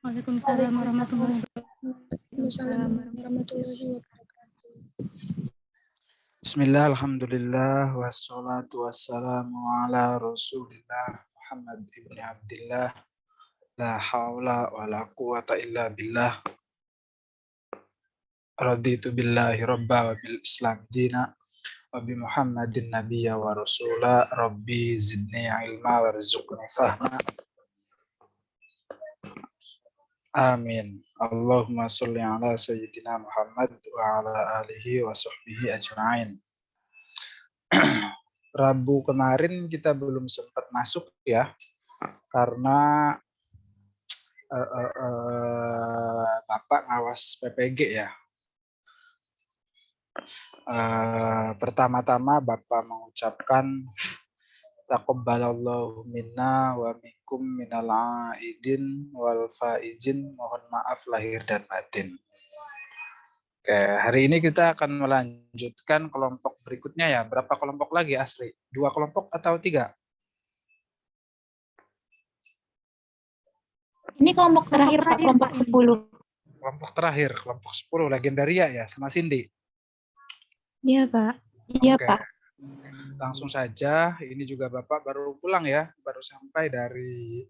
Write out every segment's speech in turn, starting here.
Waalaikumsalam warahmatullahi Waalaikumsalam warahmatullahi wabarakatuh. Bismillah, alhamdulillah, wassalatu wassalamu ala rasulillah Muhammad ibn Abdillah, la hawla wa la quwata illa billah, raditu billahi rabba wa bil islam dina, wa bi Muhammadin nabiyya wa rasula, rabbi zidni ilma warzuqni fahma, amin. Allahumma salli ala sayyidina Muhammad wa ala alihi wa sahbihi ajma'in. Rabu kemarin kita belum sempat masuk ya, karena Bapak ngawas PPG ya. Pertama-tama Bapak mengucapkan taqabbalallahu minna wa minkum minal aidin wal faizin, mohon maaf lahir dan batin. Oke, hari ini kita akan melanjutkan kelompok berikutnya ya. Berapa kelompok lagi Asri? 2 kelompok atau 3? Ini kelompok terakhir Pak, kelompok 10. Kelompok terakhir, kelompok 10 Legendaria ya, sama Cindy. Iya Pak. Iya Oke. Pak. Langsung saja, ini juga Bapak baru pulang ya, baru sampai dari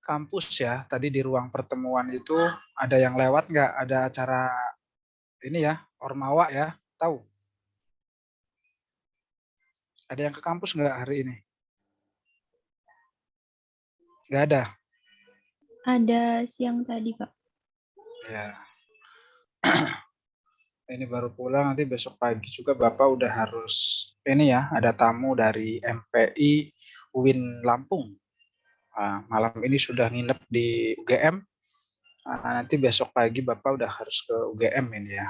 kampus ya. Tadi di ruang pertemuan itu ada yang lewat nggak? Ada acara ini ya, Ormawa ya, tahu? Ada yang ke kampus nggak hari ini? Nggak ada? Ada siang tadi Pak. Ya. Ini baru pulang, nanti besok pagi juga Bapak udah harus ini ya, ada tamu dari MPI UIN Lampung. Malam ini sudah nginep di UGM. Nanti besok pagi Bapak udah harus ke UGM ini ya.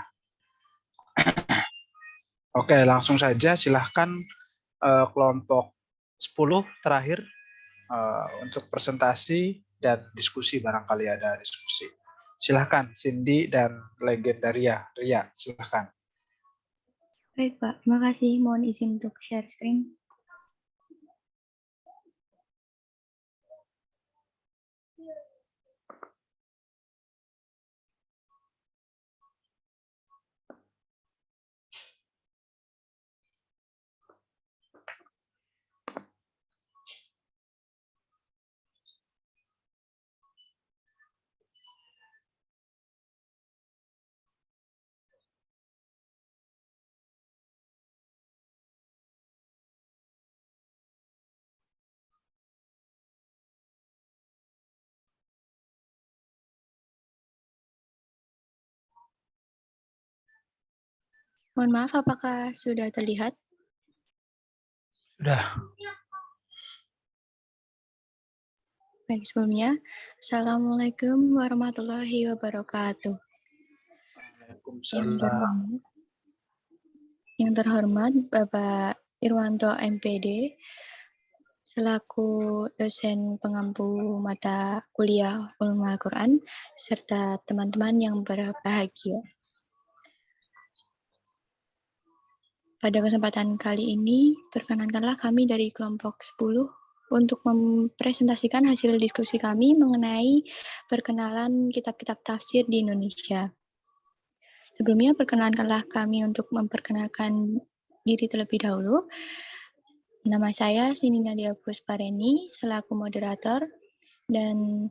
Oke, langsung saja silahkan kelompok 10 terakhir untuk presentasi dan diskusi, barangkali ada diskusi. Silahkan Cindy dan Legendaria. Ria, silahkan. Baik Pak, terima kasih. Mohon izin untuk share screen. Mohon maaf, apakah sudah terlihat? Sudah. Baik, sebelumnya, Assalamualaikum warahmatullahi wabarakatuh. Waalaikumsalam. Yang terhormat Bapak Irwanto MPD, selaku dosen pengampu mata kuliah Ulumul Al-Quran, serta teman-teman yang berbahagia. Pada kesempatan kali ini, perkenankanlah kami dari kelompok 10 untuk mempresentasikan hasil diskusi kami mengenai perkenalan kitab-kitab tafsir di Indonesia. Sebelumnya, perkenankanlah kami untuk memperkenalkan diri terlebih dahulu. Nama saya Sini Nadia Puspareni, selaku moderator, dan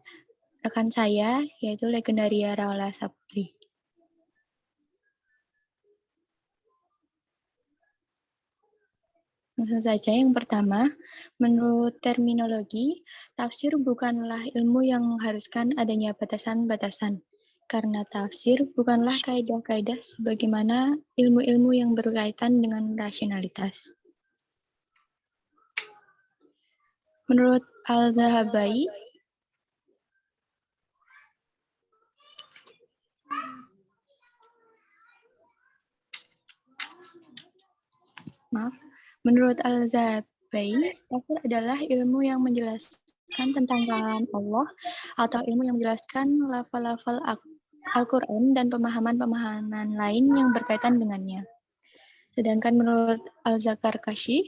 rekan saya yaitu Legendaria Raula Sapri. Langsung saja, yang pertama, menurut terminologi, tafsir bukanlah ilmu yang mengharuskan adanya batasan-batasan. Karena tafsir bukanlah kaidah-kaidah sebagaimana ilmu-ilmu yang berkaitan dengan rasionalitas. Menurut Al-Zahabai, Menurut Al-Zahabai, tafsir adalah ilmu yang menjelaskan tentang kalam Allah atau ilmu yang menjelaskan lafal-lafal Al-Quran dan pemahaman-pemahaman lain yang berkaitan dengannya. Sedangkan menurut Al-Zakarkashi,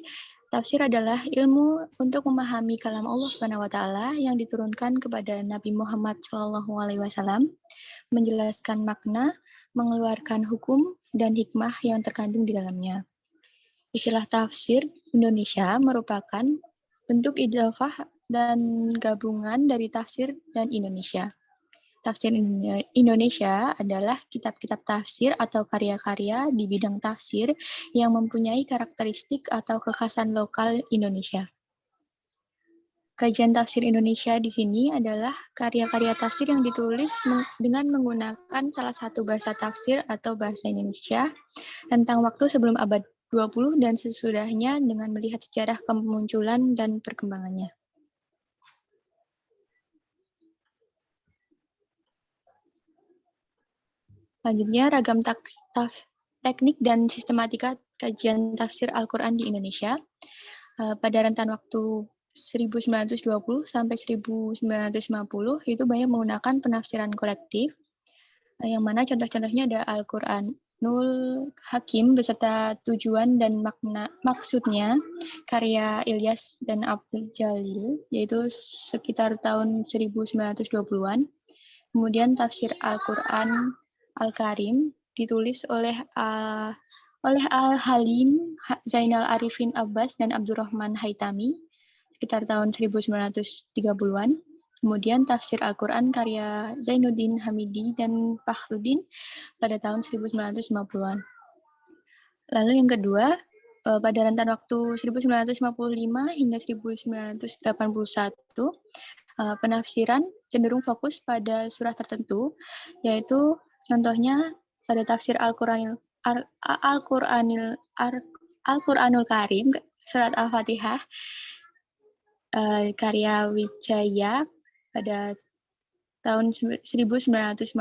Tafsir adalah ilmu untuk memahami kalam Allah Subhanahu wa taala yang diturunkan kepada Nabi Muhammad SAW, menjelaskan makna, mengeluarkan hukum dan hikmah yang terkandung di dalamnya. Istilah tafsir Indonesia merupakan bentuk idhofah dan gabungan dari tafsir dan Indonesia. Tafsir Indonesia adalah kitab-kitab tafsir atau karya-karya di bidang tafsir yang mempunyai karakteristik atau kekhasan lokal Indonesia. Kajian tafsir Indonesia di sini adalah karya-karya tafsir yang ditulis dengan menggunakan salah satu bahasa tafsir atau bahasa Indonesia tentang waktu sebelum abad 20 dan sesudahnya dengan melihat sejarah kemunculan dan perkembangannya. Selanjutnya, ragam teknik dan sistematika kajian tafsir Al-Quran di Indonesia. Pada rentan waktu 1920 sampai 1950 itu banyak menggunakan penafsiran kolektif, yang mana contoh-contohnya ada Al-Quranul Hakim beserta tujuan dan maksudnya karya Ilyas dan Abdul Jalil, yaitu sekitar tahun 1920-an. Kemudian tafsir Al-Quran Al-Karim ditulis oleh Al-Halim, Zainal Arifin Abbas, dan Abdurrahman Haitami sekitar tahun 1930-an. Kemudian tafsir Al-Quran karya Zainuddin Hamidi dan Fakhruddin pada tahun 1950-an. Lalu yang kedua, pada rentan waktu 1955 hingga 1981, penafsiran cenderung fokus pada surah tertentu, yaitu contohnya pada tafsir Al-Quranul Karim, surat Al-Fatihah, karya Wijaya pada tahun 1955,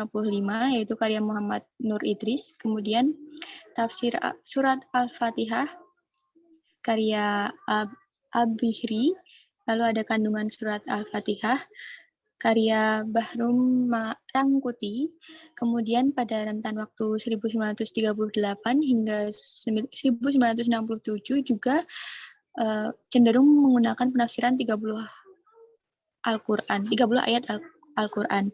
yaitu karya Muhammad Nur Idris. Kemudian tafsir surat Al-Fatihah, karya Abihri. Lalu ada kandungan surat Al-Fatihah, karya Bahrum Rangkuti. Kemudian pada rentan waktu 1938 hingga 1967 juga cenderung menggunakan penafsiran 30 ayat Al-Quran.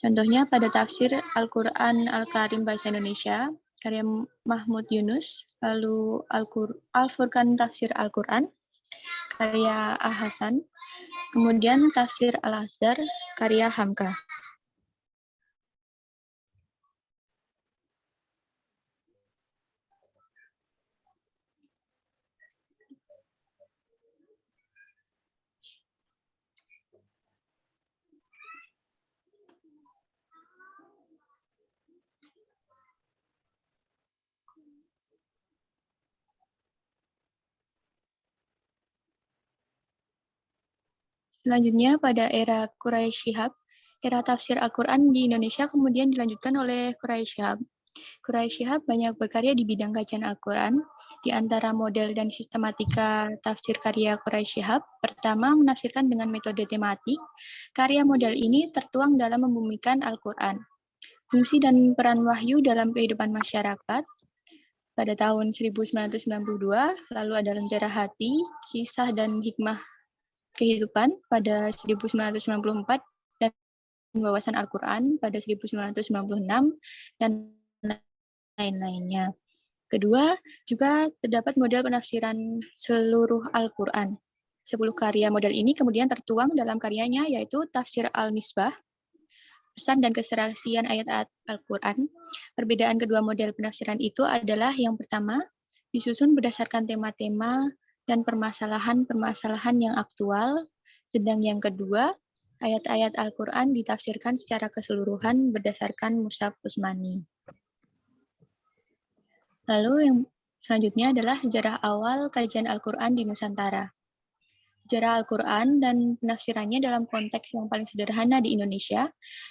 Contohnya pada tafsir Al-Quran Al-Karim bahasa Indonesia, karya Mahmud Yunus. Lalu Al-Furqan tafsir Al-Quran, karya Al-Hasan. Kemudian tafsir Al-Azhar, karya Hamka. Selanjutnya pada era Quraisy Shihab, era tafsir Al-Quran di Indonesia kemudian dilanjutkan oleh Quraisy Shihab. Quraisy Shihab banyak berkarya di bidang kajian Al-Quran. Di antara model dan sistematika tafsir karya Quraisy Shihab, pertama menafsirkan dengan metode tematik. Karya model ini tertuang dalam membumikan Al-Quran. Fungsi dan peran wahyu dalam kehidupan masyarakat. Pada tahun 1992, lalu ada Lentera Hati, Kisah dan Hikmah Kehidupan pada 1994, dan Wawasan Al-Quran pada 1996, dan lain-lainnya. Kedua, juga terdapat model penafsiran seluruh Al-Quran. 10 karya model ini kemudian tertuang dalam karyanya, yaitu Tafsir Al-Misbah, pesan dan keserasian ayat-ayat Al-Quran. Perbedaan kedua model penafsiran itu adalah yang pertama, disusun berdasarkan tema-tema dan permasalahan-permasalahan yang aktual, sedang yang kedua, ayat-ayat Al-Quran ditafsirkan secara keseluruhan berdasarkan Mushaf Utsmani. Lalu yang selanjutnya adalah sejarah awal kajian Al-Quran di Nusantara. Sejarah Al-Quran dan penafsirannya dalam konteks yang paling sederhana di Indonesia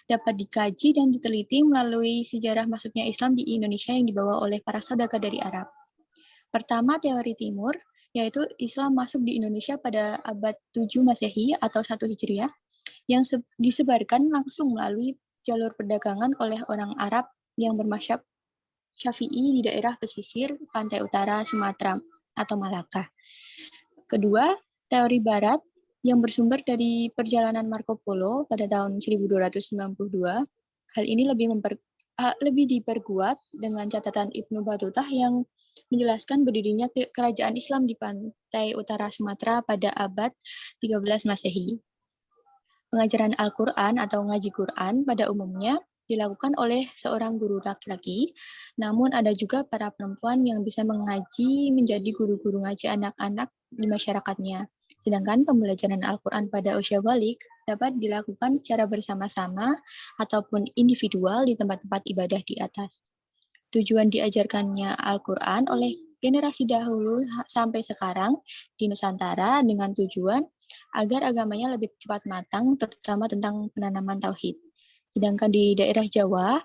dapat dikaji dan diteliti melalui sejarah masuknya Islam di Indonesia yang dibawa oleh para saudagar dari Arab. Pertama, teori timur, yaitu Islam masuk di Indonesia pada abad 7 Masehi atau 1 Hijriah, yang disebarkan langsung melalui jalur perdagangan oleh orang Arab yang bermasyhab Syafi'i di daerah pesisir pantai utara Sumatera atau Malaka. Kedua, teori barat yang bersumber dari perjalanan Marco Polo pada tahun 1292. Hal ini lebih diperkuat dengan catatan Ibnu Battuta yang menjelaskan berdirinya kerajaan Islam di pantai utara Sumatera pada abad 13 Masehi. Pengajaran Al-Quran atau ngaji Quran pada umumnya dilakukan oleh seorang guru laki-laki, namun ada juga para perempuan yang bisa mengaji menjadi guru-guru ngaji anak-anak di masyarakatnya. Sedangkan pembelajaran Al-Quran pada usia balik dapat dilakukan secara bersama-sama ataupun individual di tempat-tempat ibadah di atas. Tujuan diajarkannya Al-Quran oleh generasi dahulu sampai sekarang di Nusantara dengan tujuan agar agamanya lebih cepat matang, terutama tentang penanaman tauhid. Sedangkan di daerah Jawa,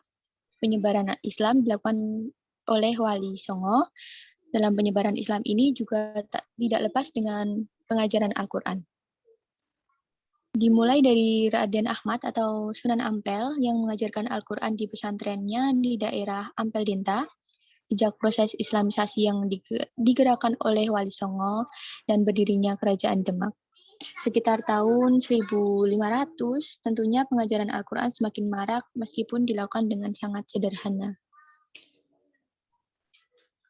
penyebaran Islam dilakukan oleh Wali Songo. Dalam penyebaran Islam ini juga tidak lepas dengan pengajaran Al-Quran. Dimulai dari Raden Ahmad atau Sunan Ampel yang mengajarkan Al-Quran di pesantrennya di daerah Ampel Dinta, sejak proses Islamisasi yang digerakkan oleh Wali Songo dan berdirinya Kerajaan Demak. Sekitar tahun 1500, tentunya pengajaran Al-Quran semakin marak meskipun dilakukan dengan sangat sederhana.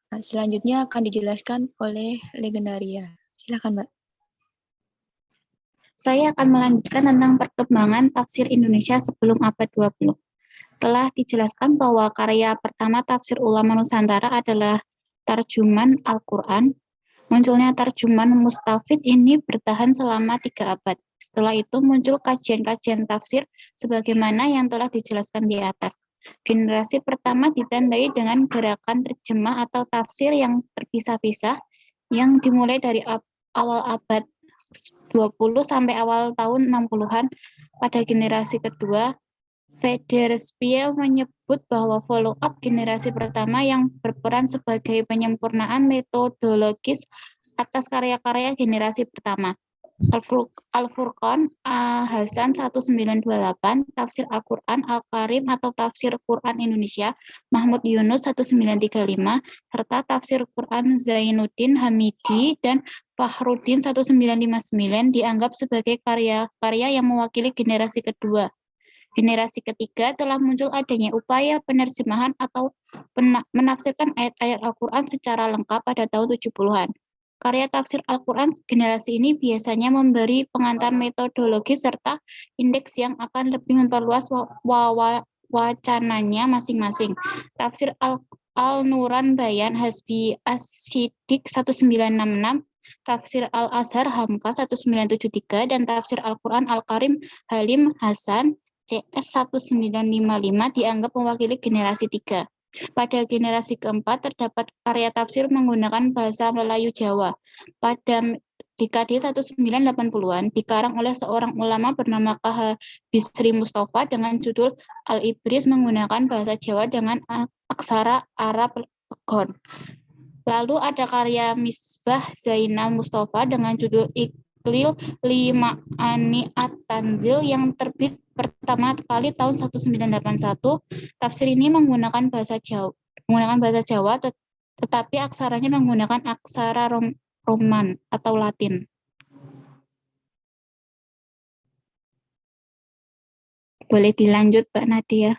Nah, selanjutnya akan dijelaskan oleh Legendaria. Silakan, Mbak. Saya akan melanjutkan tentang perkembangan tafsir Indonesia sebelum abad 20. Telah dijelaskan bahwa karya pertama tafsir ulama Nusantara adalah Tarjuman Al-Quran. Munculnya Tarjuman Mustafid ini bertahan selama 3 abad. Setelah itu muncul kajian-kajian tafsir sebagaimana yang telah dijelaskan di atas. Generasi pertama ditandai dengan gerakan terjemah atau tafsir yang terpisah-pisah yang dimulai dari awal abad 20 sampai awal tahun 60-an. Pada generasi kedua, Federspiel menyebut bahwa follow-up generasi pertama yang berperan sebagai penyempurnaan metodologis atas karya-karya generasi pertama. Al-Furqan Hasan 1928, Tafsir Al-Quran Al-Karim atau Tafsir Quran Indonesia Mahmud Yunus 1935, serta Tafsir Quran Zainuddin Hamidi dan Fakhruddin 1959 dianggap sebagai karya-karya yang mewakili generasi kedua. Generasi ketiga telah muncul adanya upaya penerjemahan atau menafsirkan ayat-ayat Al-Quran secara lengkap pada tahun 70-an. Karya tafsir Al-Quran generasi ini biasanya memberi pengantar metodologis serta indeks yang akan lebih memperluas wacananya masing-masing. Tafsir Al-Nuran Bayan Hasbi As-Siddiq 1966, Tafsir Al-Azhar Hamka 1973, dan Tafsir Al-Quran Al-Karim Halim Hasan CS 1955 dianggap mewakili generasi 3. Pada generasi keempat terdapat karya tafsir menggunakan bahasa Melayu Jawa. Pada dekade 1980-an dikarang oleh seorang ulama bernama K.H. Bisri Mustafa dengan judul Al-Ibris menggunakan bahasa Jawa dengan aksara Arab Legon. Lalu ada karya Misbah Zainal Mustafa dengan judul Iqlil Lima'ani At-Tanzil yang terbit pertama kali tahun 1981. Tafsir ini menggunakan bahasa Jawa, tetapi aksaranya menggunakan aksara Roman atau Latin. Boleh dilanjut, Mbak Nadia.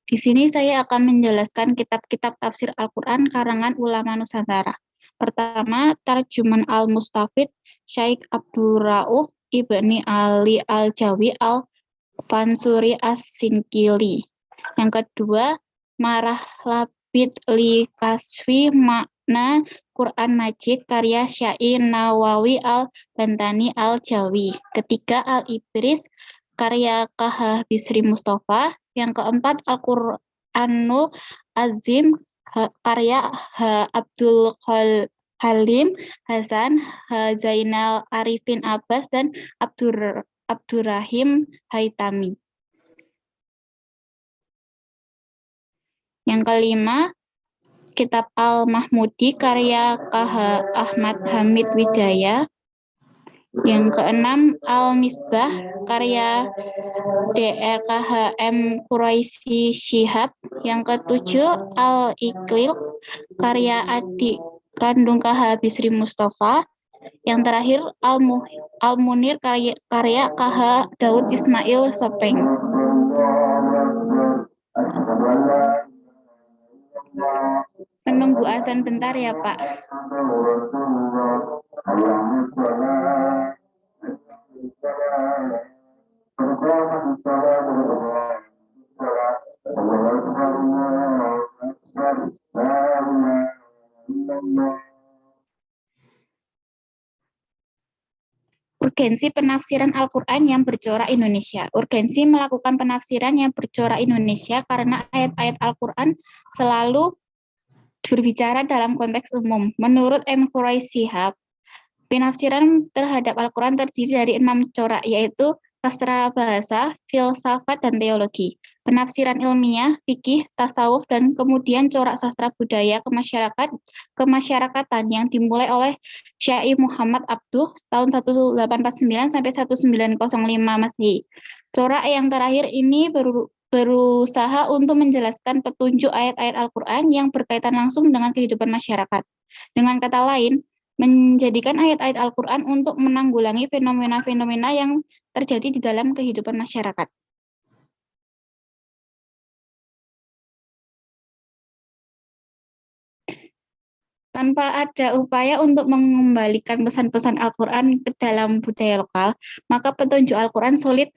Di sini saya akan menjelaskan kitab-kitab tafsir Al-Quran karangan ulama Nusantara. Pertama, Tarjuman Al-Mustafid Syekh Abdurrauf Ibni Ali Al-Jawi Al-Fansuri As-Sinkili. Yang kedua, Marah Labid Li Kasfi Makna Quran Majid karya Syai Nawawi Al-Bantani Al-Jawi. Ketiga, Al-Ibris karya K.H. Bisri Mustafa. Yang keempat, Al-Quranul Azim karya H. Abdul Halim Hasan, H. Zainal Arifin Abbas, dan Abdurrahim Haitami. Yang kelima, Kitab Al-Mahmudi karya K.H. Ahmad Hamid Wijaya. Yang keenam, Al-Misbah karya DRKHM Quraisy Shihab. Yang ketujuh, Al-Iqlil karya Adi Kandung KH Bisri Mustafa. Yang terakhir Al-Munir karya KH Daud Ismail Sopeng. Menunggu azan bentar ya Pak. Urgensi penafsiran Al-Quran yang bercorak Indonesia. Urgensi melakukan penafsiran yang bercorak Indonesia karena ayat-ayat Al-Quran selalu berbicara dalam konteks umum. Menurut M. Quraish Shihab, penafsiran terhadap Al-Quran terdiri dari 6 corak, yaitu sastra bahasa, filsafat, dan teologi. Penafsiran ilmiah, fikih, tasawuf, dan kemudian corak sastra budaya kemasyarakatan yang dimulai oleh Syai Muhammad Abduh tahun 1849 sampai 1905 Masehi. Corak yang terakhir ini berusaha untuk menjelaskan petunjuk ayat-ayat Al-Quran yang berkaitan langsung dengan kehidupan masyarakat. Dengan kata lain, menjadikan ayat-ayat Al-Quran untuk menanggulangi fenomena-fenomena yang terjadi di dalam kehidupan masyarakat. Tanpa ada upaya untuk mengembalikan pesan-pesan Al-Quran ke dalam budaya lokal, maka petunjuk Al-Quran sulit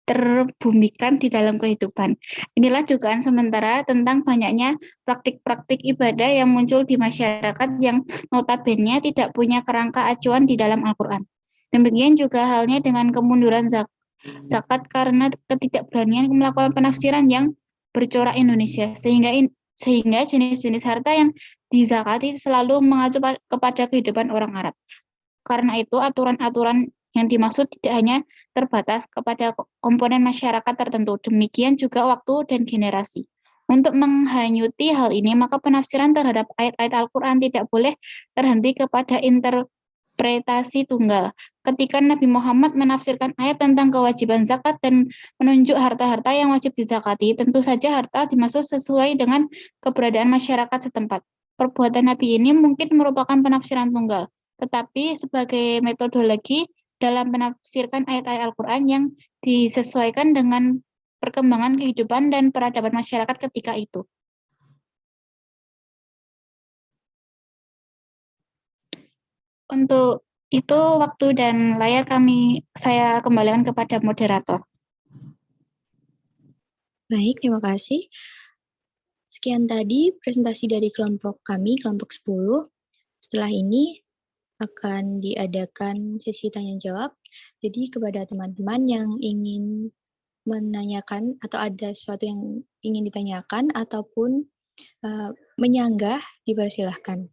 terbumikan di dalam kehidupan. Inilah dugaan sementara tentang banyaknya praktik-praktik ibadah yang muncul di masyarakat yang notabene tidak punya kerangka acuan di dalam Al-Quran. Demikian juga halnya dengan kemunduran zakat karena ketidakberanian melakukan penafsiran yang bercorak Indonesia, sehingga jenis-jenis harta yang dizakati selalu mengacu kepada kehidupan orang Arab. Karena itu, aturan-aturan yang dimaksud tidak hanya terbatas kepada komponen masyarakat tertentu, demikian juga waktu dan generasi. Untuk menghanyuti hal ini, maka penafsiran terhadap ayat-ayat Al-Quran tidak boleh terhenti kepada interpretasi tunggal. Ketika Nabi Muhammad menafsirkan ayat tentang kewajiban zakat dan menunjuk harta-harta yang wajib dizakati, tentu saja harta dimaksud sesuai dengan keberadaan masyarakat setempat. Perbuatan Nabi ini mungkin merupakan penafsiran tunggal, tetapi sebagai metodologi dalam menafsirkan ayat-ayat Al-Quran yang disesuaikan dengan perkembangan kehidupan dan peradaban masyarakat ketika itu. Untuk itu waktu dan layar saya kembalikan kepada moderator. Baik, terima kasih. Sekian tadi presentasi dari kelompok kami, kelompok 10. Setelah ini akan diadakan sesi tanya-jawab. Jadi kepada teman-teman yang ingin menanyakan atau ada sesuatu yang ingin ditanyakan ataupun menyanggah, dipersilahkan.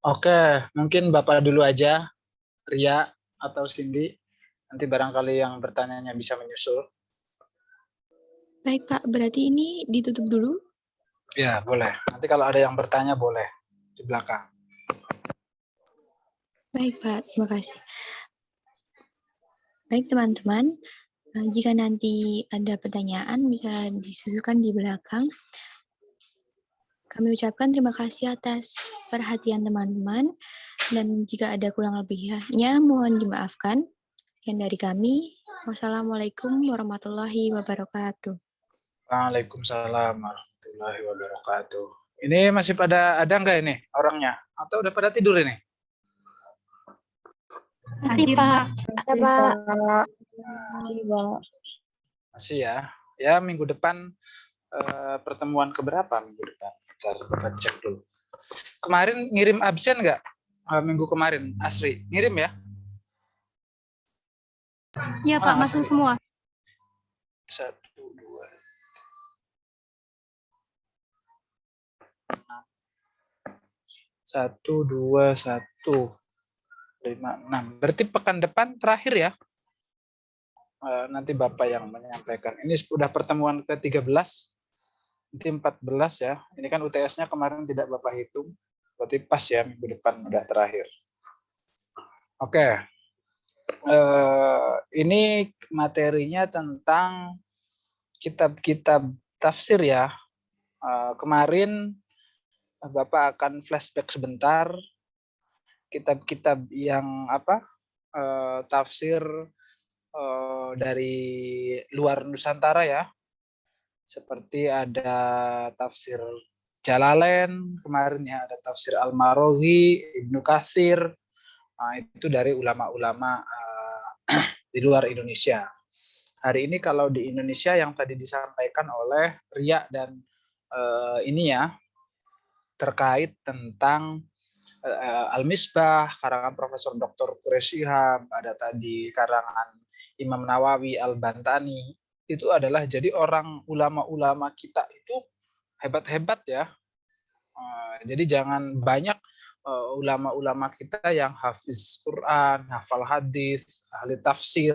Oke, mungkin Bapak dulu aja, Ria atau Cindy. Nanti barangkali yang bertanyanya bisa menyusul. Baik Pak, berarti ini ditutup dulu. Ya, boleh. Nanti kalau ada yang bertanya boleh di belakang. Baik Pak, terima kasih. Baik teman-teman, jika nanti ada pertanyaan bisa disusulkan di belakang. Kami ucapkan terima kasih atas perhatian teman-teman, dan jika ada kurang lebihnya mohon dimaafkan. Sekian dari kami. Wassalamualaikum warahmatullahi wabarakatuh. Waalaikumsalam warahmatullahi wabarakatuh. Ini masih ada nggak ini orangnya? Atau udah pada tidur ini? Masih, Pak. Ada, Pak. Masih ya. Ya, minggu depan pertemuan keberapa minggu depan? Kita cek dulu. Kemarin ngirim absen nggak? Minggu kemarin, Asri. Ngirim ya? Iya, Pak, masuk semua. 1, 2, 1, 2, 1, 5, 6. Berarti pekan depan terakhir ya? Nanti Bapak yang menyampaikan. Ini sudah pertemuan ke-13, nanti 14 ya. Ini kan UTS-nya kemarin tidak Bapak hitung. Berarti pas ya, minggu depan udah terakhir. Oke. Ini materinya tentang kitab-kitab tafsir ya. Kemarin Bapak akan flashback sebentar kitab-kitab yang tafsir dari luar Nusantara ya. Seperti ada tafsir Jalalain kemarin ya, ada tafsir Al-Maraghi, Ibnu Katsir. Nah, itu dari ulama-ulama di luar Indonesia. Hari ini kalau di Indonesia yang tadi disampaikan oleh Ria dan ini ya, terkait tentang Al-Misbah, karangan Profesor Dr. Quraish Shihab, ada tadi karangan Imam Nawawi Al-Bantani. Itu adalah jadi orang ulama-ulama kita itu hebat-hebat ya. Jadi jangan banyak ulama-ulama kita yang hafiz Quran, hafal hadis, ahli tafsir,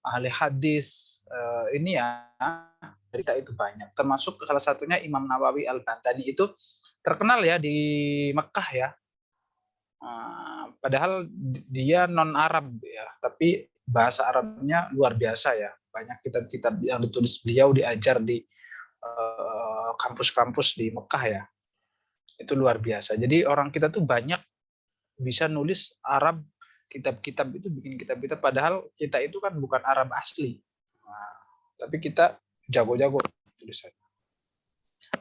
ahli hadis. Ini ya, berita itu banyak. Termasuk salah satunya Imam Nawawi Al-Bantani itu terkenal ya di Mekah ya. Padahal dia non-Arab ya, tapi bahasa Arabnya luar biasa ya. Banyak kitab-kitab yang ditulis beliau diajar di kampus-kampus di Mekah ya. Itu luar biasa. Jadi orang kita tuh banyak bisa nulis Arab, kitab-kitab itu bikin kitab-kitab, padahal kita itu kan bukan Arab asli. Tapi kita jago-jago tulisannya.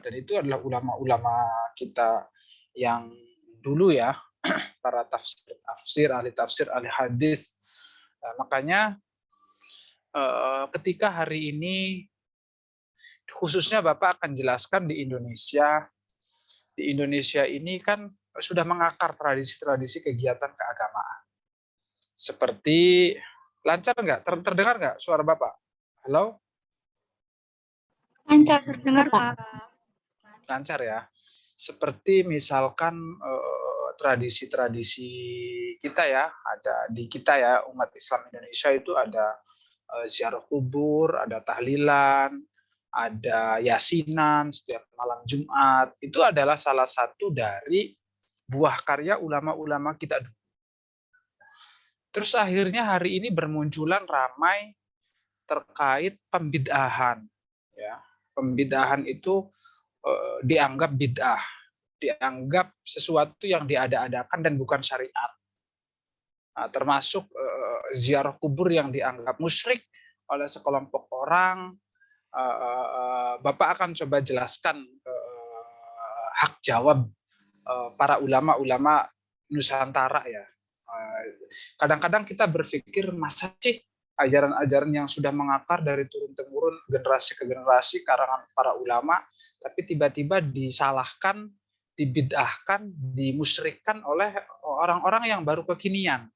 Dan itu adalah ulama-ulama kita yang dulu ya, para tafsir, ahli hadis. Makanya ketika hari ini khususnya Bapak akan jelaskan di Indonesia ini kan sudah mengakar tradisi-tradisi kegiatan keagamaan. Seperti, lancar nggak? Terdengar nggak suara Bapak? Halo? Lancar, terdengar, Pak. Lancar ya. Seperti misalkan tradisi-tradisi kita ya, ada di kita ya, umat Islam Indonesia itu ada ziarah kubur, ada tahlilan, ada yasinan setiap malam Jumat. Itu adalah salah satu dari buah karya ulama-ulama kita dulu. Terus akhirnya hari ini bermunculan ramai terkait pembid'ahan. Ya, pembid'ahan itu dianggap bid'ah, dianggap sesuatu yang diada-adakan dan bukan syariat. Nah, termasuk ziarah kubur yang dianggap musyrik oleh sekelompok orang. Bapak akan coba jelaskan hak jawab para ulama-ulama Nusantara ya. Kadang-kadang kita berpikir masa sih ajaran-ajaran yang sudah mengakar dari turun-temurun generasi ke generasi karangan para ulama, tapi tiba-tiba disalahkan, dibid'ahkan, dimusyrikkan oleh orang-orang yang baru kekinian.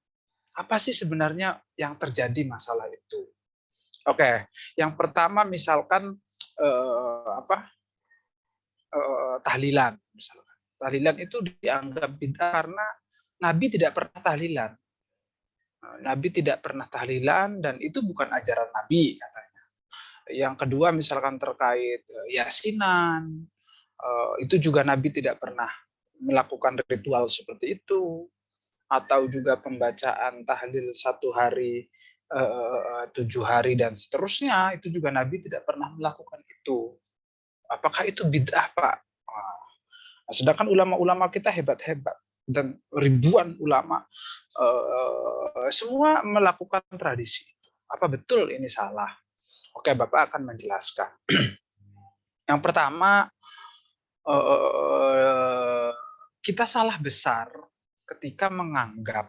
Apa sih sebenarnya yang terjadi masalah itu? Oke, yang pertama misalkan tahlilan. Misalkan. Tahlilan itu dianggap bid'ah karena Nabi tidak pernah tahlilan. Nabi tidak pernah tahlilan dan itu bukan ajaran Nabi katanya. Yang kedua misalkan terkait yasinan, itu juga Nabi tidak pernah melakukan ritual seperti itu, atau juga pembacaan tahlil 1 hari, 7 hari dan seterusnya, itu juga Nabi tidak pernah melakukan itu. Apakah itu bid'ah, Pak? Sedangkan ulama-ulama kita hebat-hebat dan ribuan ulama semua melakukan tradisi. Apa betul ini salah? Oke, Bapak akan menjelaskan. Yang pertama, kita salah besar ketika menganggap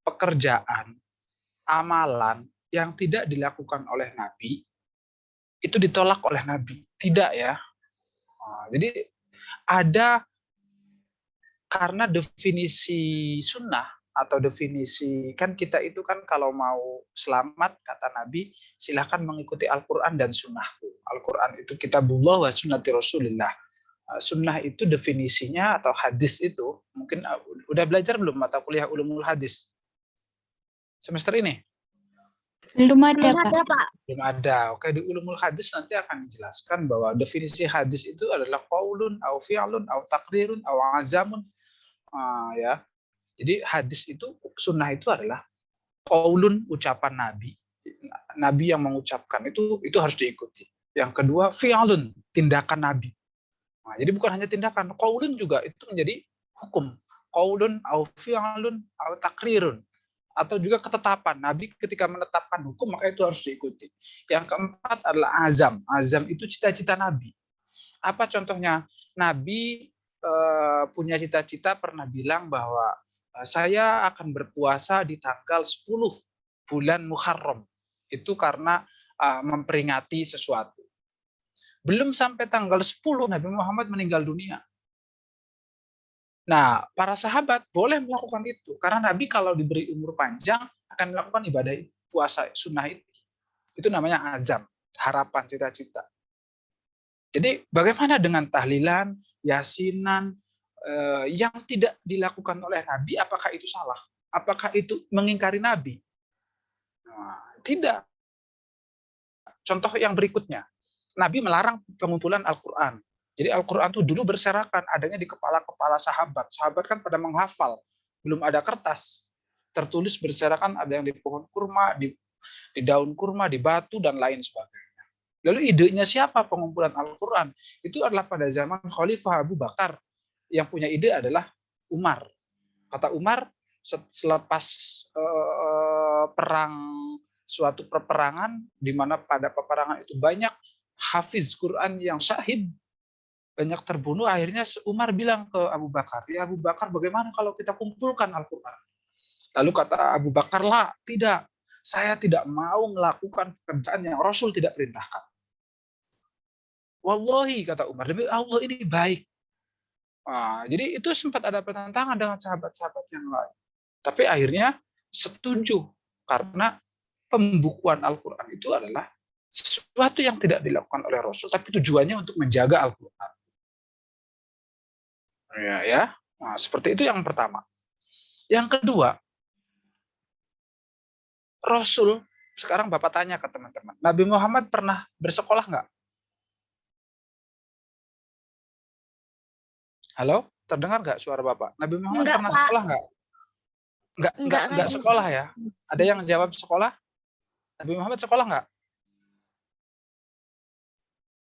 pekerjaan, amalan yang tidak dilakukan oleh Nabi itu ditolak oleh Nabi. Tidak ya. Jadi ada, karena definisi sunnah atau definisi, kan kita itu kan kalau mau selamat kata Nabi silahkan mengikuti Al-Quran dan sunnahku. Al-Quran itu kitabullah wa sunnati Rasulillah. Sunnah itu definisinya atau hadis itu, mungkin udah belajar belum mata kuliah ulumul hadis semester ini? Belum ada, Belum Pak. ada, Pak. Belum ada. Oke, di ulumul hadis nanti akan dijelaskan bahwa definisi hadis itu adalah qaulun au fi'lun au taqrirun au azamun. Ya. Jadi hadis itu, sunnah itu adalah qaulun, ucapan Nabi. Nabi yang mengucapkan itu harus diikuti. Yang kedua fi'lun, tindakan Nabi. Jadi bukan hanya tindakan, qaulun juga itu menjadi hukum. Qaulun au fi'lun au taqrirun. Atau juga ketetapan. Nabi ketika menetapkan hukum maka itu harus diikuti. Yang keempat adalah azam. Azam itu cita-cita Nabi. Apa contohnya? Nabi punya cita-cita, pernah bilang bahwa saya akan berpuasa di tanggal 10 bulan Muharram. Itu karena memperingati sesuatu. Belum sampai tanggal 10 Nabi Muhammad meninggal dunia. Nah, para sahabat boleh melakukan itu. Karena Nabi kalau diberi umur panjang akan melakukan ibadah puasa sunnah itu. Itu namanya azam, harapan, cita-cita. Jadi bagaimana dengan tahlilan, yasinan, yang tidak dilakukan oleh Nabi, apakah itu salah? Apakah itu mengingkari Nabi? Nah, tidak. Contoh yang berikutnya, Nabi melarang pengumpulan Al-Quran. Jadi Al-Quran itu dulu berserakan, adanya di kepala-kepala sahabat. Sahabat kan pada menghafal, belum ada kertas. Tertulis berserakan, ada yang di pohon kurma, di daun kurma, di batu, dan lain sebagainya. Lalu idenya siapa pengumpulan Al-Quran? Itu adalah pada zaman Khalifah Abu Bakar. Yang punya ide adalah Umar. Kata Umar, selepas suatu peperangan, di mana pada peperangan itu banyak hafiz Quran yang syahid, banyak terbunuh, akhirnya Umar bilang ke Abu Bakar, ya Abu Bakar, bagaimana kalau kita kumpulkan Al-Quran? Lalu kata Abu Bakar, lah, tidak. Saya tidak mau melakukan pekerjaan yang Rasul tidak perintahkan. Wallahi, kata Umar, demi Allah ini baik. Jadi itu sempat ada pertentangan dengan sahabat-sahabat yang lain. Tapi akhirnya setuju, karena pembukuan Al-Quran itu adalah sesuatu yang tidak dilakukan oleh Rasul, tapi tujuannya untuk menjaga Al-Quran. Ya. Nah, seperti itu yang pertama. Yang kedua, Rasul, sekarang Bapak tanya ke teman-teman, Nabi Muhammad pernah bersekolah nggak? Halo, terdengar nggak suara Bapak? Nabi Muhammad Enggak, pernah Pak. sekolah nggak? Nggak sekolah ya? Ada yang jawab sekolah? Nabi Muhammad sekolah nggak?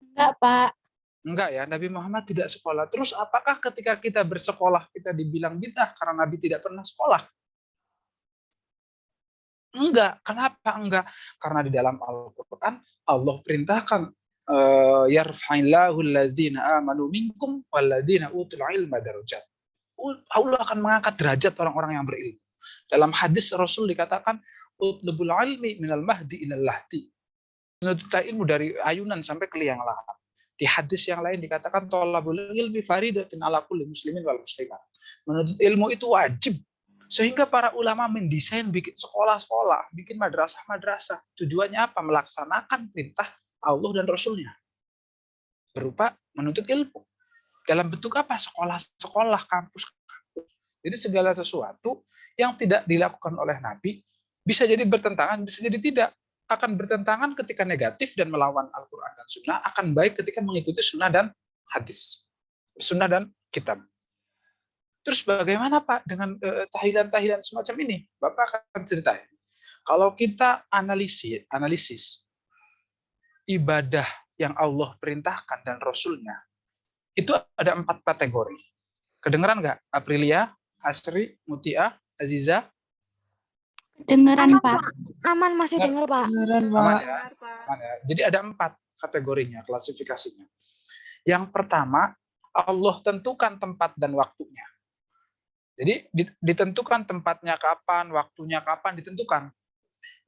Enggak, Pak. Enggak ya, Nabi Muhammad tidak sekolah. Terus apakah ketika kita bersekolah kita dibilang bid'ah karena Nabi tidak pernah sekolah? Enggak. Kenapa enggak? Karena di dalam Al-Quran Allah perintahkan yarfa'illahu alladzina amanu minkum walladzina utul ilma darajat. Allah akan mengangkat derajat orang-orang yang berilmu. Dalam hadis Rasul dikatakan utlubul ilmi minal mahdi ilal lahdi. Menuntut ilmu dari ayunan sampai ke liang lahat. Di hadis yang lain dikatakan thalabul ilmi faridatun ala kulli muslimin wal muslimat. Menuntut ilmu itu wajib. Sehingga para ulama mendesain bikin sekolah-sekolah, bikin madrasah-madrasah. Tujuannya apa? Melaksanakan perintah Allah dan Rasulnya. Berupa menuntut ilmu. Dalam bentuk apa? Sekolah-sekolah, kampus. Jadi segala sesuatu yang tidak dilakukan oleh Nabi bisa jadi bertentangan, bisa jadi tidak. Akan bertentangan ketika negatif dan melawan Al-Quran dan Sunnah, akan baik ketika mengikuti Sunnah dan hadis. Sunnah dan kitab. Terus bagaimana Pak dengan tahlilan-tahlilan semacam ini? Bapak akan ceritain. Kalau kita analisis ibadah yang Allah perintahkan dan Rasulnya, itu ada 4 kategori. Kedengeran nggak? Aprilia, Asri, Mutia, Aziza? Kedengeran, Pak. Aman masih dengar, Pak. Aman ya? Aman ya? Jadi ada 4 kategorinya, klasifikasinya. Yang pertama, Allah tentukan tempat dan waktunya. Jadi ditentukan tempatnya kapan, waktunya kapan, ditentukan.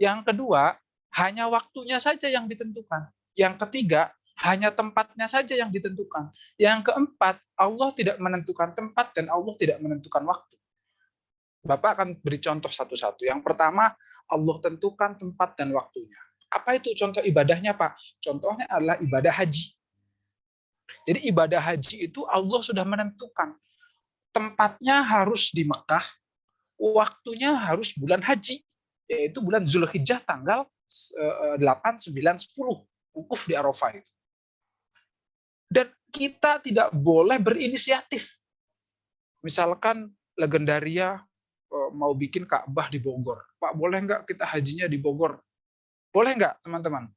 Yang kedua, hanya waktunya saja yang ditentukan. Yang ketiga, hanya tempatnya saja yang ditentukan. Yang keempat, Allah tidak menentukan tempat dan Allah tidak menentukan waktu. Bapak akan beri contoh satu-satu. Yang pertama, Allah tentukan tempat dan waktunya. Apa itu contoh ibadahnya, Pak? Contohnya adalah ibadah haji. Jadi ibadah haji itu Allah sudah menentukan. Tempatnya harus di Mekah, waktunya harus bulan haji, yaitu bulan Zulhijjah tanggal 8, 9, 10. Wukuf di Arafah itu. Dan kita tidak boleh berinisiatif. Misalkan Legendaria mau bikin Ka'bah di Bogor. Pak, boleh nggak kita hajinya di Bogor? Boleh nggak, teman-teman?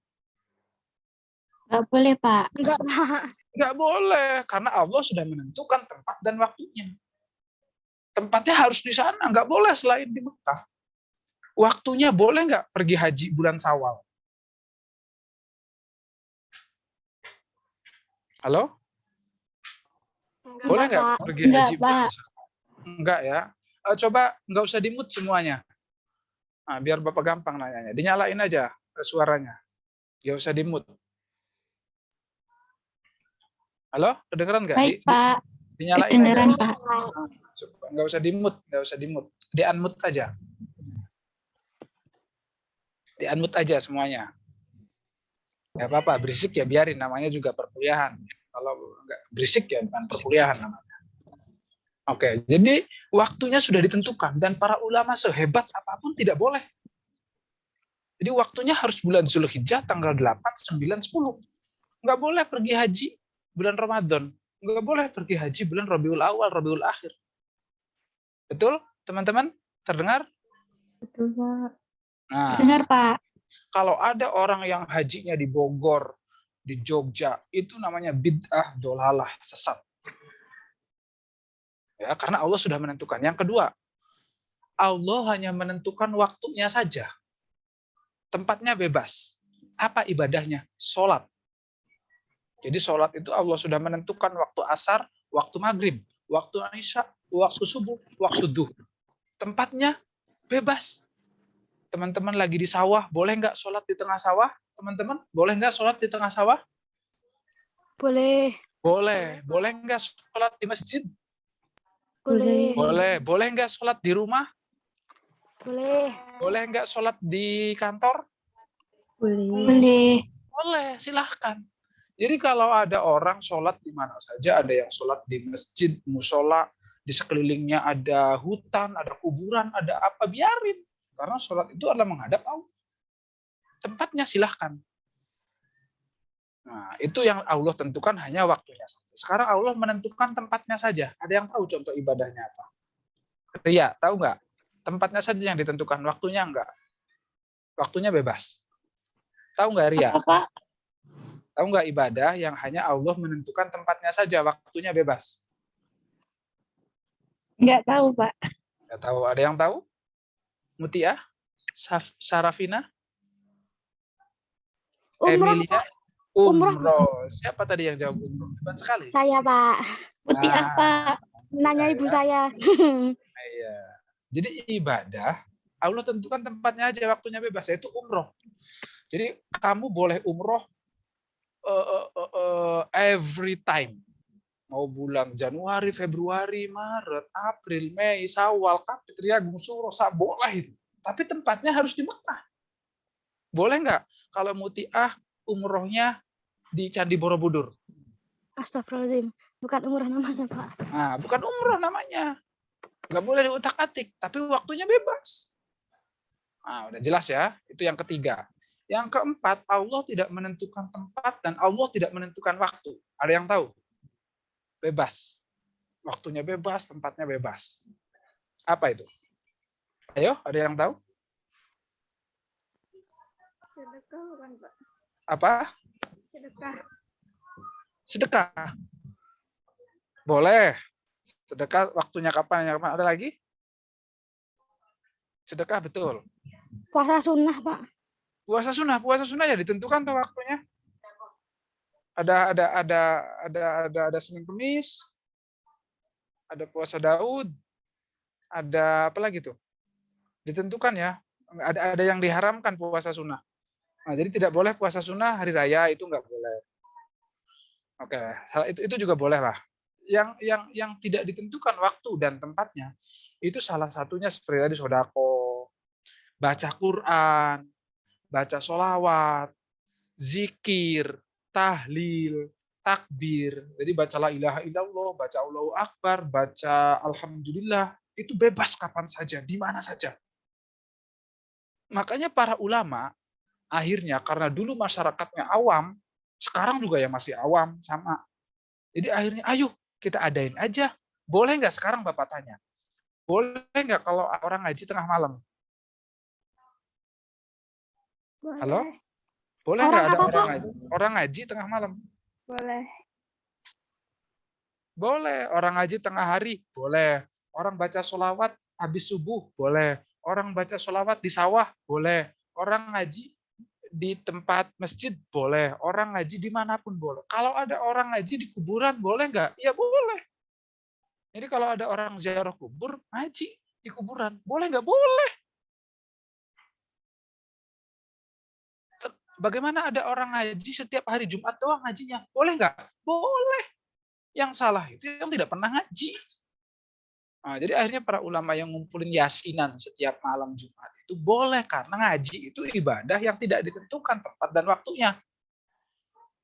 Nggak boleh, Pak. Enggak, Pak. Nggak boleh, karena Allah sudah menentukan tempat dan waktunya. Tempatnya harus di sana, nggak boleh selain di Mekah. Waktunya boleh nggak pergi haji bulan Syawal? Halo? Boleh nggak Pak. pergi Enggak, haji bulan Pak. Syawal? Enggak ya. Coba nggak usah di-mute semuanya. Nah, biar Bapak gampang nanyanya. Dinyalain aja suaranya. Nggak usah di-mute. Halo? Kedengeran nggak? Baik, Pak. Dinyalain Kedengeran, aja. Pak. Nggak usah di-mute. Nggak usah di-mute. Di-unmute aja. Di-unmute aja semuanya. Nggak apa-apa, berisik ya biarin. Namanya juga perkuliahan. Kalau nggak berisik ya bukan perkuliahan namanya. Oke, jadi waktunya sudah ditentukan dan para ulama sehebat apapun tidak boleh. Jadi waktunya harus bulan Zulhijjah tanggal 8, 9, 10. Nggak boleh pergi haji bulan Ramadan. Nggak boleh pergi haji bulan Rabiul Awal, Rabiul Akhir. Betul, teman-teman? Terdengar? Betul, Pak. Nah, Dengar, Pak. kalau ada orang yang hajinya di Bogor, di Jogja, itu namanya bid'ah dolalah, sesat. Ya, karena Allah sudah menentukan. Yang kedua, Allah hanya menentukan waktunya saja. Tempatnya bebas. Apa ibadahnya? Sholat. Jadi sholat itu Allah sudah menentukan waktu asar, waktu maghrib, waktu isya, waktu subuh, waktu duhur. Tempatnya bebas. Teman-teman lagi di sawah, boleh nggak sholat di tengah sawah? Teman-teman, boleh nggak sholat di tengah sawah? Boleh. Boleh. Boleh nggak sholat di masjid? Boleh. Boleh. Boleh nggak sholat di rumah? Boleh. Boleh nggak sholat di kantor? Boleh. Boleh, silahkan. Jadi kalau ada orang sholat di mana saja, ada yang sholat di masjid, musola, di sekelilingnya ada hutan, ada kuburan, ada apa, biarin. Karena sholat itu adalah menghadap Allah. Tempatnya silahkan. Nah, itu yang Allah tentukan hanya waktunya saja. Sekarang Allah menentukan tempatnya saja. Ada yang tahu contoh ibadahnya apa? Ria, tahu nggak? Tempatnya saja yang ditentukan, waktunya enggak. Waktunya bebas. Tahu nggak Ria? Apa, Pak? Tahu nggak ibadah yang hanya Allah menentukan tempatnya saja, waktunya bebas? Nggak tahu, Pak. Nggak tahu. Ada yang tahu? Mutia? Sarafina? Umroh. Emilia? Umroh. Siapa tadi yang jawab umroh? Hebat sekali. Saya, Pak. Putih Nah, apa? Nanya ibu saya. Iya. Jadi ibadah, Allah tentukan tempatnya aja, waktunya bebas, yaitu umroh. Jadi kamu boleh umroh every time. Mau bulan Januari, Februari, Maret, April, Mei, Syawal, Kapit, Riyagum, Suro, boleh itu. Tapi tempatnya harus di Mekah. Boleh nggak kalau Mutiah umrohnya di Candi Nggak boleh diutak-atik, tapi waktunya bebas. Nah, udah jelas ya, itu yang ketiga. Yang keempat, Allah tidak menentukan tempat dan Allah tidak menentukan waktu. Ada yang tahu? Bebas. Waktunya bebas, tempatnya bebas. Apa itu? Ayo, ada yang tahu? Sedekah bukan, Pak? Apa? Sedekah. Sedekah. Boleh. Sedekah waktunya kapan? Ada lagi? Sedekah betul. Puasa sunnah, Pak. Puasa sunnah ya ditentukan tuh waktunya. Ada Senin Kemis, ada puasa Daud, ada apa lagi tuh? Ditentukan ya. Ada yang diharamkan puasa sunnah. Nah, jadi tidak boleh puasa sunnah hari raya, itu nggak boleh. Oke, itu juga boleh lah. Yang tidak ditentukan waktu dan tempatnya itu salah satunya seperti tadi sodako, baca Quran, baca sholawat, zikir, tahlil, takbir. Jadi baca la ilaha illallah, baca Allahu Akbar, baca alhamdulillah, itu bebas kapan saja, di mana saja. Makanya para ulama akhirnya karena dulu masyarakatnya awam, sekarang juga ya masih awam sama. Jadi akhirnya ayo kita adain aja. Boleh nggak sekarang Bapak tanya? Boleh nggak kalau orang ngaji tengah malam? Boleh. Halo? Boleh nggak ada orang ngaji tengah malam? Boleh. Boleh. Orang ngaji tengah hari? Boleh. Orang baca sholawat habis subuh? Boleh. Orang baca sholawat di sawah? Boleh. Orang ngaji di tempat masjid? Boleh. Orang ngaji dimanapun boleh. Kalau ada orang ngaji di kuburan, boleh nggak? Ya boleh. Jadi kalau ada orang ziarah kubur, ngaji di kuburan. Boleh nggak? Boleh. Bagaimana ada orang ngaji setiap hari Jumat doang ngajinya? Boleh nggak? Boleh. Yang salah itu yang tidak pernah ngaji. Nah, jadi akhirnya para ulama yang ngumpulin yasinan setiap malam Jumat itu boleh karena ngaji itu ibadah yang tidak ditentukan tempat dan waktunya.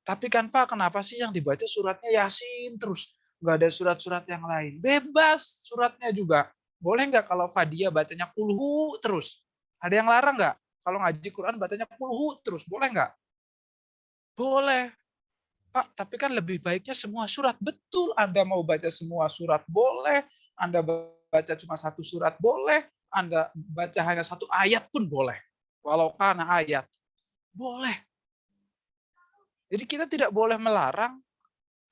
Tapi kan Pak, kenapa sih yang dibaca suratnya Yasin terus? Nggak ada surat-surat yang lain. Bebas suratnya juga. Boleh nggak kalau Fadia bacanya kulhu terus? Ada yang larang nggak? Kalau ngaji Quran bacanya kulhu terus, boleh nggak? Boleh. Pak, tapi kan lebih baiknya semua surat. Betul, Anda mau baca semua surat, boleh. Anda baca cuma satu surat, boleh. Anda baca hanya satu ayat pun boleh. Walau karena ayat. Boleh. Jadi kita tidak boleh melarang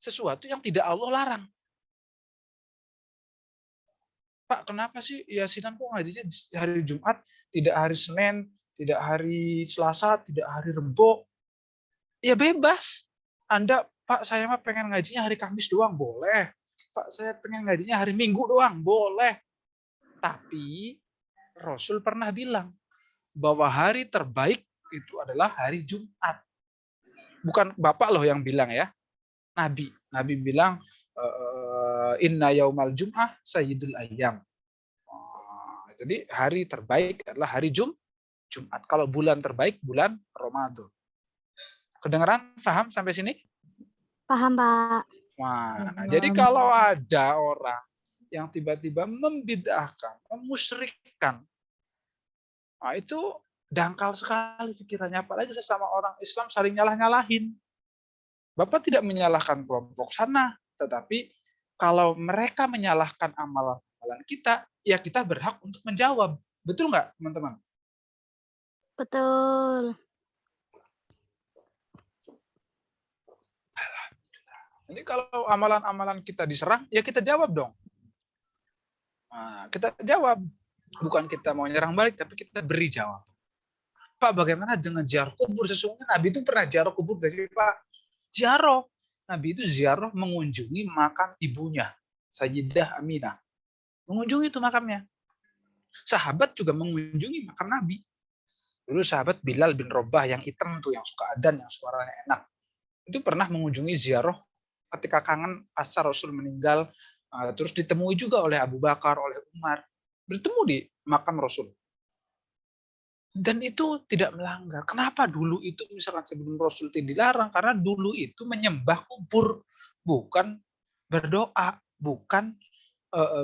sesuatu yang tidak Allah larang. Pak, kenapa sih Yasinan kok ngajinya hari Jumat, tidak hari Senin, tidak hari Selasa, tidak hari Rebo? Ya bebas. Anda, Pak, saya mah pengen ngajinya hari Kamis doang, boleh. Pak, saya pengen ngajinya hari Minggu doang, boleh. Tapi Rasul pernah bilang bahwa hari terbaik itu adalah hari Jumat. Bukan Bapak loh yang bilang ya, Nabi. Nabi bilang, inna yaumal jum'ah sayyidul ayyam. Jadi hari terbaik adalah hari Jumat. Kalau bulan terbaik, bulan Ramadan. Kedengeran? Paham sampai sini? Paham, Pak. Nah, jadi kalau ada orang yang tiba-tiba membid'ahkan, memusyrikkan, nah itu dangkal sekali pikirannya. Apalagi sesama orang Islam saling nyalah-nyalahin. Bapak tidak menyalahkan kelompok sana, tetapi kalau mereka menyalahkan amalan kita, ya kita berhak untuk menjawab. Betul nggak, teman-teman? Betul. Jadi kalau amalan-amalan kita diserang, ya kita jawab dong. Nah, kita jawab. Bukan kita mau nyerang balik, tapi kita beri jawab. Pak, bagaimana dengan ziarah kubur? Sesungguhnya Nabi itu pernah ziarah kubur dari Pak. Ziarah. Nabi itu ziarah mengunjungi makam ibunya, Sayyidah Aminah. Mengunjungi itu makamnya. Sahabat juga mengunjungi makam Nabi. Dulu sahabat Bilal bin Rabah yang hitam tuh, yang suka adzan, yang suaranya enak. Itu pernah mengunjungi ziarah ketika kangen pasca Rasul meninggal, terus ditemui juga oleh Abu Bakar, oleh Umar, bertemu di makam Rasul. Dan itu tidak melanggar. Kenapa dulu itu misalkan sebelum Rasul itu dilarang? Karena dulu itu menyembah kubur, bukan berdoa, bukan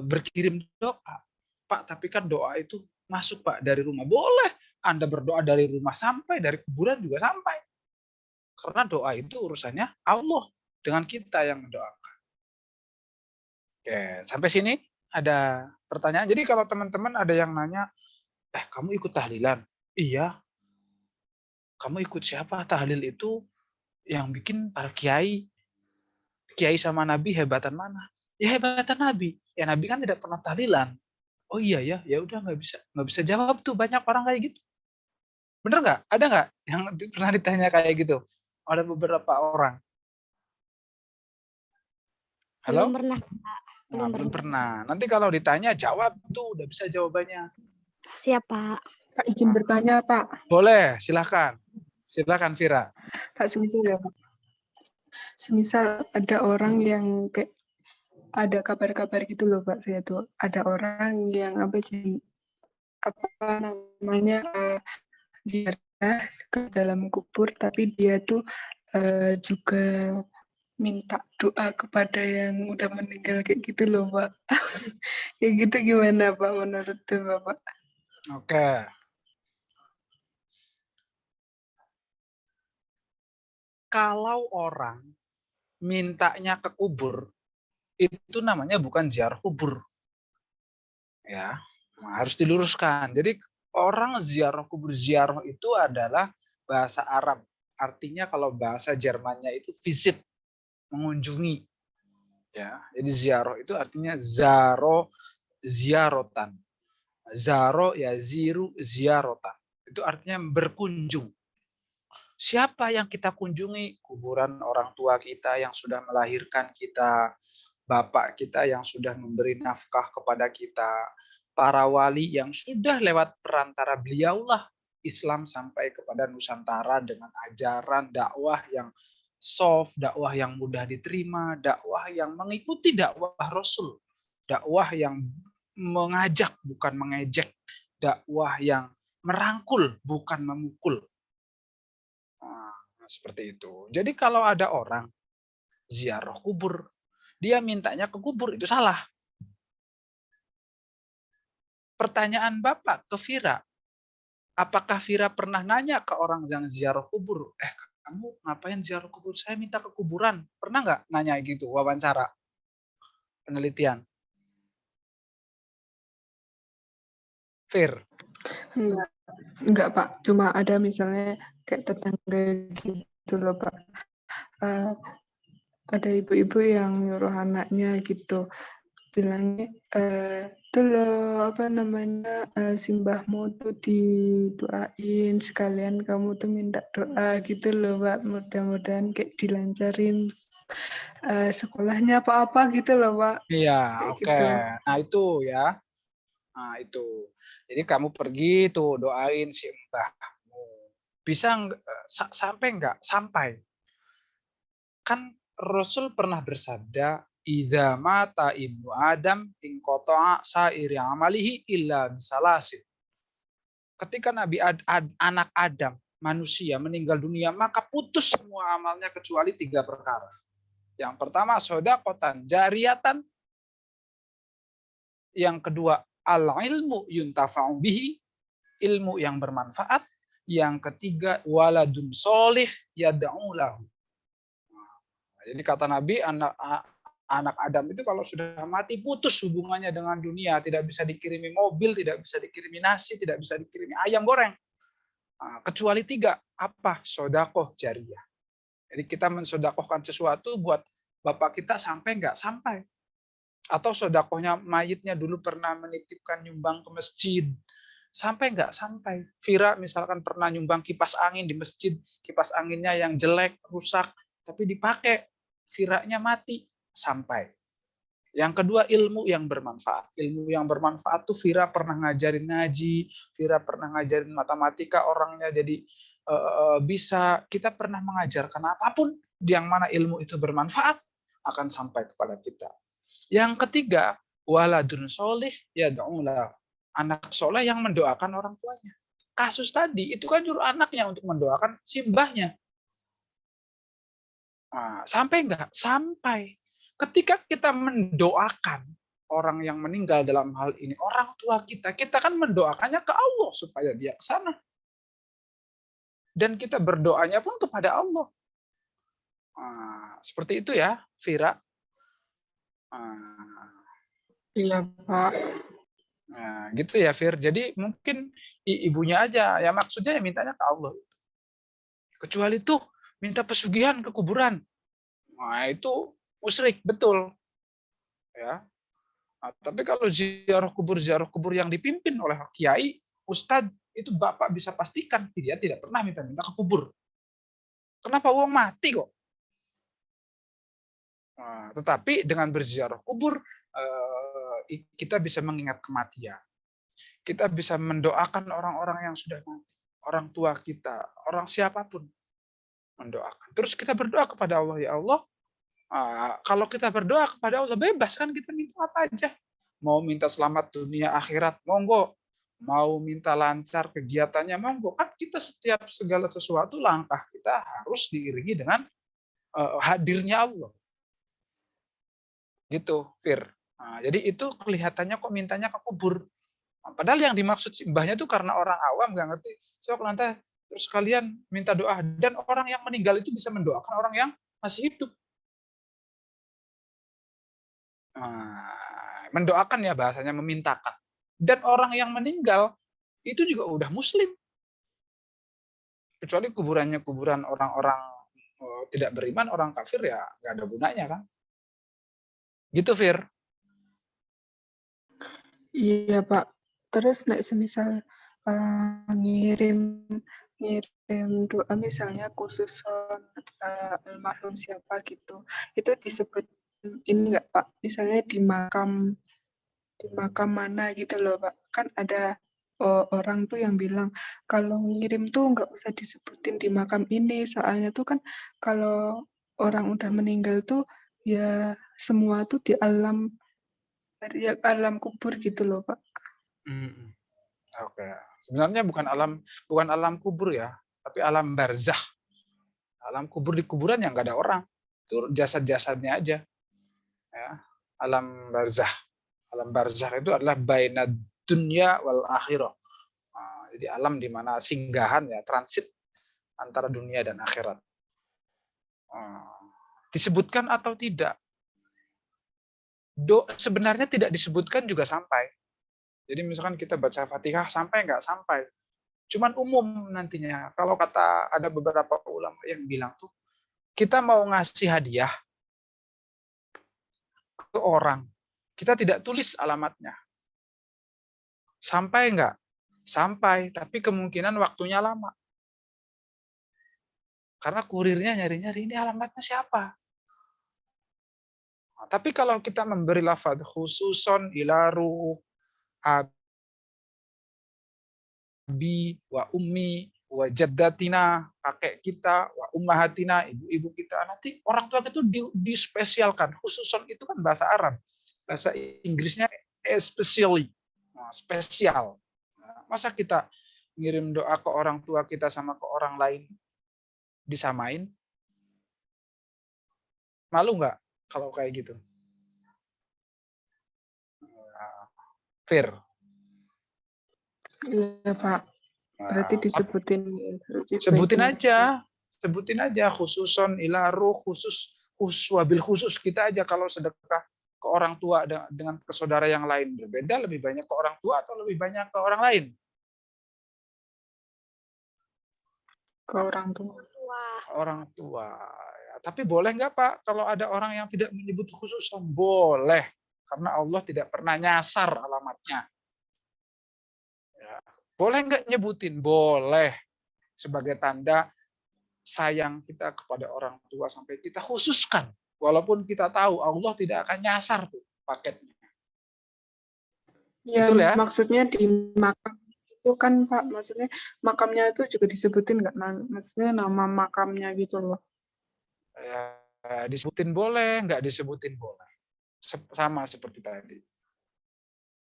berkirim doa. Pak, tapi kan doa itu masuk Pak dari rumah. Boleh Anda berdoa dari rumah sampai dari kuburan juga sampai. Karena doa itu urusannya Allah dengan kita yang mendoakan. Oke, sampai sini ada pertanyaan. Jadi kalau teman-teman ada yang nanya, kamu ikut tahlilan? Iya. Kamu ikut siapa? Tahlil itu yang bikin para kiai. Kiai sama Nabi hebatan mana? Ya hebatan Nabi. Ya Nabi kan tidak pernah tahlilan. Oh iya ya, ya udah nggak bisa jawab tuh, banyak orang kayak gitu. Bener nggak? Ada nggak yang pernah ditanya kayak gitu? Ada beberapa orang. Halo? Belum pernah, Pak. Nah, belum pernah. Nanti kalau ditanya jawab tuh, udah bisa jawabannya. Siap, Pak. Pak, izin bertanya, Pak. Boleh, silakan. Silakan Vira. Pak, semisal ya, Pak. Semisal ada orang yang kayak ada kabar-kabar gitu loh, Pak. Saya tuh ada orang yang ziarah ke dalam kubur, tapi dia tuh juga minta doa kepada yang udah meninggal kayak gitu loh, Pak. Kayak gitu gimana, Pak, menurut Bapak? Oke. Kalau orang mintanya ke kubur, itu namanya bukan ziarah kubur. Ya, harus diluruskan. Jadi orang ziarah kubur, ziarah itu adalah bahasa Arab. Artinya kalau bahasa Jermannya itu visit, mengunjungi. Ya, jadi ziarah itu artinya ziarotan. Zaro ya ziru ziarotan. Itu artinya berkunjung. Siapa yang kita kunjungi? Kuburan orang tua kita yang sudah melahirkan kita, bapak kita yang sudah memberi nafkah kepada kita, para wali yang sudah lewat perantara beliaulah Islam sampai kepada Nusantara dengan ajaran dakwah yang soft, dakwah yang mudah diterima, dakwah yang mengikuti dakwah Rasul, dakwah yang mengajak bukan mengejek, dakwah yang merangkul bukan memukul. Nah, seperti itu. Jadi kalau ada orang ziarah kubur, dia mintanya ke kubur, itu salah. Pertanyaan Bapak ke Vira, apakah Vira pernah nanya ke orang yang ziarah kubur, kamu ngapain ziarah kubur? Saya minta ke kuburan. Pernah nggak nanya gitu, wawancara, penelitian? Vir? Enggak, Pak. Cuma ada misalnya kayak tetangga gitu loh, Pak. Ada ibu-ibu yang nyuruh anaknya gitu, bilangnya dulu simbahmu tuh didoain, sekalian kamu tuh minta doa gitu loh, Pak. Mudah-mudahan kayak dilancarin sekolahnya apa-apa gitu loh, Pak. Iya, Kayak oke. gitu. Nah itu ya. Nah itu. Jadi kamu pergi tuh doain si mbahmu. Bisa sampai enggak? Sampai. Kan Rasul pernah bersabda, "Idza mata ibnu Adam inqata'a sa'iri amalihi illa bisalasin." Ketika anak Adam, manusia meninggal dunia, maka putus semua amalnya kecuali 3 perkara. Yang pertama, shadaqatan jariyatan. Yang kedua, al-ilmu yuntafa'u bihi, ilmu yang bermanfaat. Yang ketiga, waladun solih yad'u lahu. Jadi kata Nabi, anak Adam itu kalau sudah mati putus hubungannya dengan dunia, tidak bisa dikirimi mobil, tidak bisa dikirimi nasi, tidak bisa dikirimi ayam goreng. Kecuali 3, apa? Sodakoh jariyah. Jadi kita mensodakohkan sesuatu buat bapak kita sampai nggak sampai. Atau sodakohnya mayitnya dulu pernah menitipkan nyumbang ke masjid, sampai nggak sampai. Vira misalkan pernah nyumbang kipas angin di masjid, kipas anginnya yang jelek, rusak, tapi dipakai. Viranya mati, sampai. Yang kedua, ilmu yang bermanfaat. Ilmu yang bermanfaat tuh Vira pernah ngajarin ngaji, Vira pernah ngajarin matematika, orangnya jadi bisa. Kita pernah mengajarkan apapun, yang mana ilmu itu bermanfaat, akan sampai kepada kita. Yang ketiga, waladun solih yad'u lahu. Anak soleh yang mendoakan orang tuanya. Kasus tadi, itu kan nyuruh anaknya untuk mendoakan si mbahnya. Sampai enggak? Sampai. Ketika kita mendoakan orang yang meninggal dalam hal ini orang tua kita kan mendoakannya ke Allah supaya dia ke sana. Dan kita berdoanya pun kepada Allah. Nah, seperti itu ya, Vira. Nah, Iya, Pak. nah, gitu ya, Fir. Jadi mungkin ibunya aja, ya maksudnya ya mintanya ke Allah. Kecuali tuh minta pesugihan ke kuburan. Nah, itu musyrik, betul. Ya. Nah, tapi kalau ziarah kubur yang dipimpin oleh kiai, ustadz, itu Bapak bisa pastikan dia tidak pernah minta-minta ke kubur. Kenapa? Wong mati kok. Nah, tetapi dengan berziarah kubur, kita bisa mengingat kematian. Kita bisa mendoakan orang-orang yang sudah mati. Orang tua kita, orang siapapun. Mendoakan. Terus kita berdoa kepada Allah, ya Allah, kalau kita berdoa kepada Allah, bebas kan kita minta apa aja. Mau minta selamat dunia akhirat, monggo. Mau minta lancar kegiatannya, monggo. Kan kita setiap segala sesuatu, langkah kita harus diiringi dengan hadirnya Allah. Gitu, Fir. Nah, jadi itu kelihatannya kok mintanya ke kubur. Nah, padahal yang dimaksud mbahnya itu karena orang awam nggak ngerti. So, nanti terus kalian minta doa. Dan orang yang meninggal itu bisa mendoakan orang yang masih hidup. Nah, mendoakan ya bahasanya, memintakan. Dan orang yang meninggal itu juga udah muslim. Kecuali kuburannya kuburan orang-orang tidak beriman, orang kafir, ya nggak ada gunanya kan. Gitu, Fir. Iya, Pak. Terus semisal ngirim doa misalnya khusus almarhum siapa gitu, itu disebut ini nggak, Pak? Misalnya di makam mana gitu loh, Pak. Kan ada orang tuh yang bilang kalau ngirim tuh nggak usah disebutin di makam ini, soalnya tuh kan kalau orang udah meninggal tuh ya semua tuh di alam kubur gitu loh, Pak. Oke. Sebenarnya bukan alam kubur ya, tapi alam barzah. Alam kubur, di kuburan yang nggak ada orang, itu jasad-jasadnya aja. Ya. Alam barzah. Alam barzah itu adalah baina dunya wal akhirah. Nah, jadi alam di mana singgahan, ya, transit antara dunia dan akhirat. Disebutkan atau tidak? Sebenarnya tidak disebutkan juga sampai. Jadi misalkan kita baca Fatihah sampai nggak sampai. Cuman umum nantinya. Kalau kata ada beberapa ulama yang bilang tuh, kita mau ngasih hadiah ke orang, kita tidak tulis alamatnya. Sampai nggak? Sampai, tapi kemungkinan waktunya lama. Karena kurirnya nyari-nyari, ini alamatnya siapa? Nah, tapi kalau kita memberi lafaz khususon ila ruh abi wa ummi wa jaddatina, kakek kita, wa ummahatina, ibu-ibu kita, nanti orang tua itu dispesialkan. Khususon itu kan bahasa Arab. Bahasa Inggrisnya especially. Nah, spesial. Nah, masa kita ngirim doa ke orang tua kita sama ke orang lain disamain? Malu nggak kalau kayak gitu? Fair. Iya, Pak. Berarti disebutin. Sebutin aja khususon ila ruh, khusus wabil khusus kita aja kalau sedekah ke orang tua dengan ke saudara yang lain, berbeda lebih banyak ke orang tua atau lebih banyak ke orang lain? Ke orang tua. Orang tua. Ya, tapi boleh nggak, Pak, kalau ada orang yang tidak menyebut khususon? Boleh, karena Allah tidak pernah nyasar alamatnya. Ya. Boleh nggak nyebutin? Boleh. Sebagai tanda sayang kita kepada orang tua sampai kita khususkan. Walaupun kita tahu Allah tidak akan nyasar tuh paketnya. Ya, Betul ya? maksudnya di makam itu kan, Pak, maksudnya makamnya itu juga disebutin nggak? Maksudnya nama makamnya gitu loh. Ya, disebutin boleh, nggak disebutin boleh. Sama seperti tadi.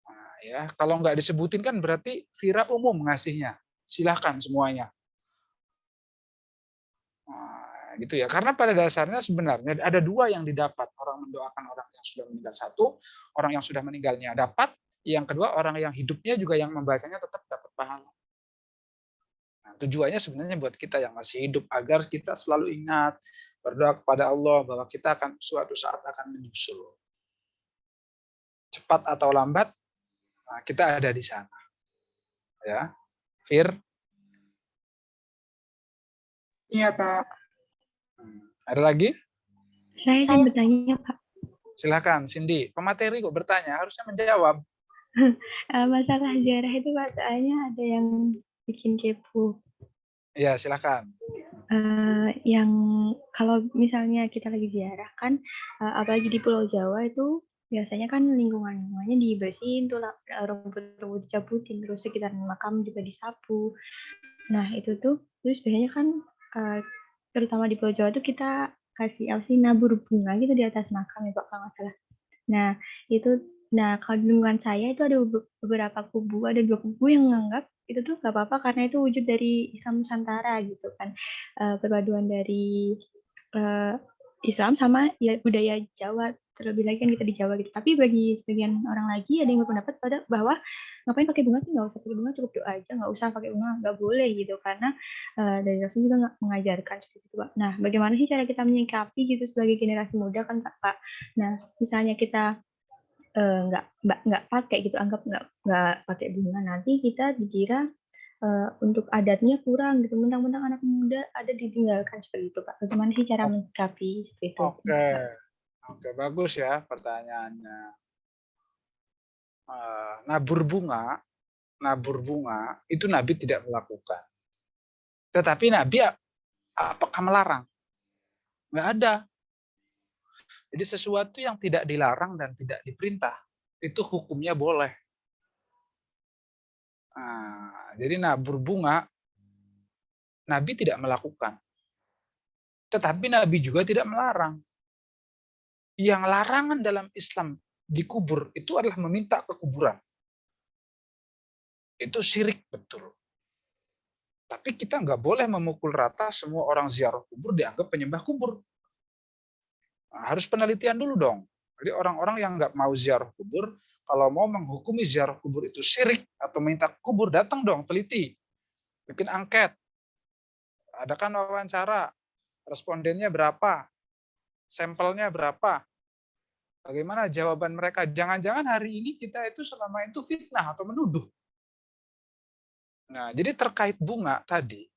Nah, ya, kalau nggak disebutin kan berarti Vira umum ngasihnya. Silahkan semuanya. Nah, Nah, gitu ya. Karena pada dasarnya sebenarnya ada dua yang didapat. Orang mendoakan orang yang sudah meninggal satu, orang yang sudah meninggalnya dapat. Yang kedua, orang yang hidupnya juga yang membacanya tetap dapat pahala. Nah, tujuannya sebenarnya buat kita yang masih hidup agar kita selalu ingat berdoa kepada Allah bahwa kita akan suatu saat akan menyusul. Cepat atau lambat, nah, kita ada di sana. Ya, Fir. Iya, Pak. Ada lagi? Saya ingin bertanya, Pak. Silakan, Cindy. Pemateri kok bertanya, harusnya menjawab. Masalah ziarah itu Pak, soalnya ada yang bikin kepo. Iya, silakan. Yang kalau misalnya kita lagi ziarah kan, apalagi di Pulau Jawa itu biasanya kan lingkungannya dibersihin tuh, rumput-rumput dicabutin, terus sekitar makam juga disapu. Nah itu tuh, terus biasanya kan terutama di Pulau Jawa tuh kita kasih nabur bunga gitu di atas makam ya Pak kalau nggak salah. Nah itu, kalau di lingkungan saya itu ada beberapa kubu, ada 2 kubu yang menganggap itu tuh nggak apa-apa karena itu wujud dari Islam Nusantara gitu kan, perpaduan dari Islam sama ya budaya Jawa, terlebih lagi kan kita di Jawa gitu. Tapi bagi sebagian orang lagi ada yang berpendapat bahwa ngapain pakai bunga sih, nggak usah pakai bunga, cukup doa aja, nggak usah pakai bunga, nggak boleh gitu karena dari Rasul juga nggak mengajarkan seperti itu Pak. Nah bagaimana sih cara kita menyikapi gitu sebagai generasi muda kan Pak? Nah misalnya kita nggak pakai gitu, anggap nggak pakai bunga, nanti kita dikira untuk adatnya kurang gitu, mentang-mentang anak muda ada ditinggalkan seperti itu Pak. Bagaimana sih cara menyikapi seperti itu? Oke, bagus ya pertanyaannya. Nabur bunga itu Nabi tidak melakukan. Tetapi Nabi apakah melarang? Nggak ada. Jadi sesuatu yang tidak dilarang dan tidak diperintah itu hukumnya boleh. Jadi nabur bunga Nabi tidak melakukan. Tetapi Nabi juga tidak melarang. Yang larangan dalam Islam dikubur itu adalah meminta ke kuburan. Itu syirik betul. Tapi kita nggak boleh memukul rata semua orang ziarah kubur dianggap penyembah kubur. Harus penelitian dulu dong. Jadi orang-orang yang nggak mau ziarah kubur, kalau mau menghukumi ziarah kubur itu syirik atau minta kubur, datang dong, teliti. Bikin angket. Adakan wawancara. Respondennya berapa? Sampelnya berapa? Bagaimana jawaban mereka? Jangan-jangan hari ini kita itu selama itu fitnah atau menuduh. Nah, jadi terkait bunga tadi,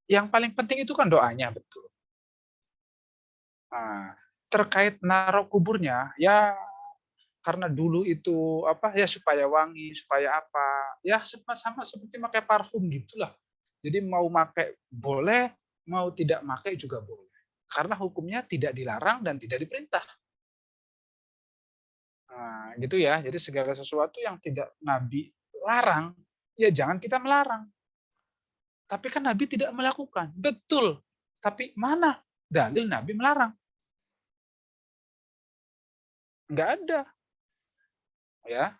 yang paling penting itu kan doanya, betul. Terkait naruh kuburnya, ya karena dulu itu ya supaya wangi, supaya apa, ya sama seperti pakai parfum gitulah. Jadi mau pakai boleh, mau tidak pakai juga boleh. Karena hukumnya tidak dilarang dan tidak diperintah. Gitu ya. Jadi segala sesuatu yang tidak Nabi larang, ya jangan kita melarang. Tapi kan Nabi tidak melakukan. Betul. Tapi mana dalil Nabi melarang? Nggak ada. Ya.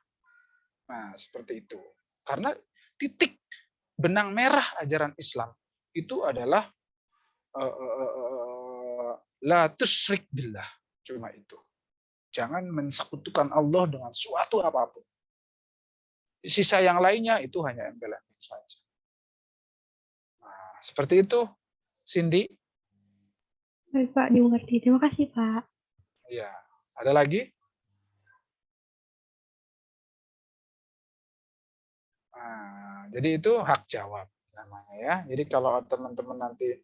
Nah, seperti itu. Karena titik benang merah ajaran Islam itu adalah la tusyrik billah. Cuma itu. Jangan mensekutukan Allah dengan suatu apapun. Sisa yang lainnya itu hanya embel-embel saja. Nah, seperti itu, Cindy. Baik Pak, dimengerti. Terima kasih Pak. Ya, ada lagi? Jadi itu hak jawab namanya ya. Jadi kalau teman-teman nanti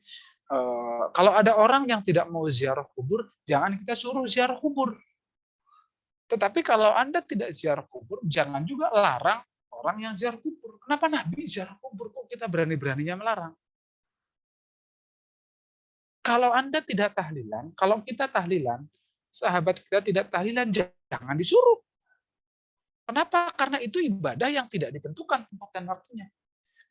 kalau ada orang yang tidak mau ziarah kubur, jangan kita suruh ziarah kubur. Tetapi kalau Anda tidak ziarah kubur, jangan juga larang orang yang ziarah kubur. Kenapa Nabi ziarah kubur? Kok kita berani-beraninya melarang? Kalau Anda tidak tahlilan, kalau kita tahlilan, sahabat kita tidak tahlilan, jangan disuruh. Kenapa? Karena itu ibadah yang tidak ditentukan tempat dan waktunya.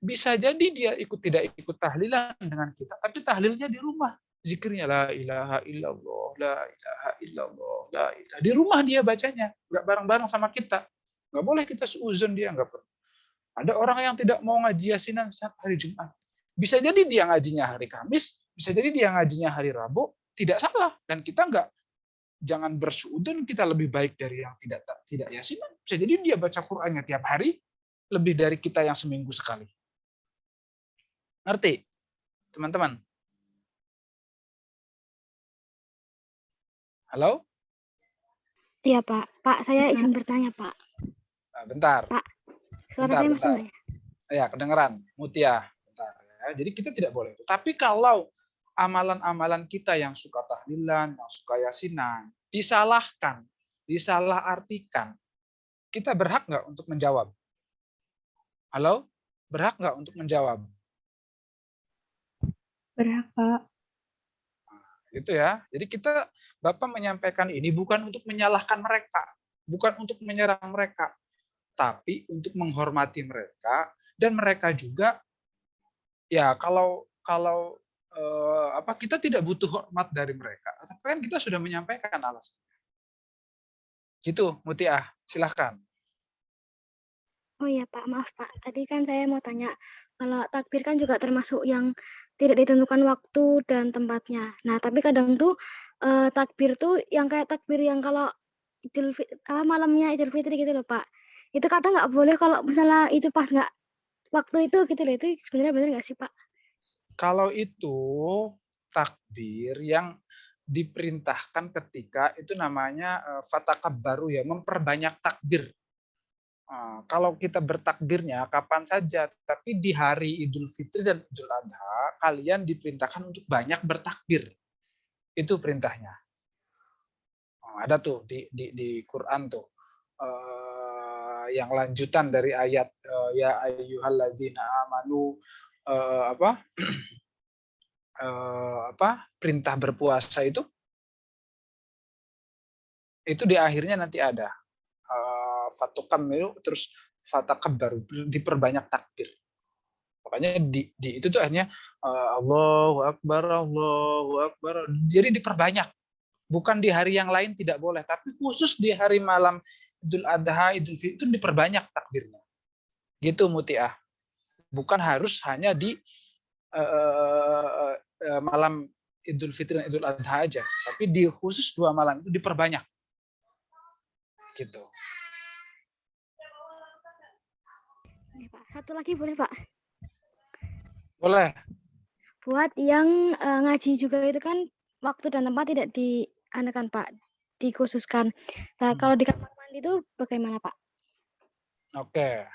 Bisa jadi dia tidak ikut tahlilan dengan kita, tapi tahlilnya di rumah. Zikirnya la ilaha illallah, la ilaha illallah, la ilaha. Di rumah dia bacanya, nggak bareng-bareng sama kita. Nggak boleh kita seuzon dia, nggak perlu. Ada orang yang tidak mau ngaji yasinan setiap hari Jumat. Bisa jadi dia ngajinya hari Kamis, bisa jadi dia ngajinya hari Rabu, tidak salah. Dan kita jangan bersuudon kita lebih baik dari yang tidak yasinan. Bisa jadi dia baca Qur'annya tiap hari, lebih dari kita yang seminggu sekali. Ngerti, teman-teman? Halo? Iya, Pak. Pak, saya izin bertanya, Pak. Nah, bentar. Pak, suara saya masuk nggak ya? Ya, kedengeran. Mutia. Bentar, ya. Jadi kita tidak boleh. Tapi kalau amalan-amalan kita yang suka tahlilan, yang suka yasinan, disalahkan, disalahartikan, kita berhak nggak untuk menjawab? Halo? Berhak nggak untuk menjawab? Berhak, Pak. Gitu ya. Jadi Bapak menyampaikan ini bukan untuk menyalahkan mereka, bukan untuk menyerang mereka, tapi untuk menghormati mereka, dan mereka juga ya kalau kita tidak butuh hormat dari mereka, tapi kan kita sudah menyampaikan alasan. Gitu, Mutiah, silahkan. Oh iya, Pak. Maaf, Pak. Tadi kan saya mau tanya, kalau takbir kan juga termasuk yang tidak ditentukan waktu dan tempatnya. Nah, tapi kadang tuh takbir tuh yang kayak takbir yang kalau malamnya Idul Fitri gitu loh, Pak. Itu kadang nggak boleh kalau misalnya itu pas nggak waktu itu gitu loh. Itu sebenarnya benar nggak sih, Pak? Kalau itu takbir yang diperintahkan ketika itu namanya fatakabbaru ya, memperbanyak takbir. Kalau kita bertakbirnya kapan saja, tapi di hari Idul Fitri dan Idul Adha, kalian diperintahkan untuk banyak bertakbir. Itu perintahnya. Ada tuh di Quran tuh. Yang lanjutan dari ayat ya ayyuhalladzina amanu perintah berpuasa itu di akhirnya nanti ada fatukamilu terus fatakabbaru, diperbanyak takbir. Makanya di itu tuh akhirnya Allahu Akbar. Jadi diperbanyak. Bukan di hari yang lain tidak boleh, tapi khusus di hari malam Idul Adha, Idul Fitri itu diperbanyak takbirnya. Gitu Mutiah. Bukan harus hanya di malam Idul Fitri dan Idul Adha aja, tapi di khusus 2 malam itu diperbanyak. Gitu. Pak, satu lagi boleh, Pak? Boleh. Buat yang ngaji juga itu kan waktu dan tempat tidak dianakan, Pak, dikhususkan. Nah, kalau di kamar mandi itu bagaimana, Pak? Oke.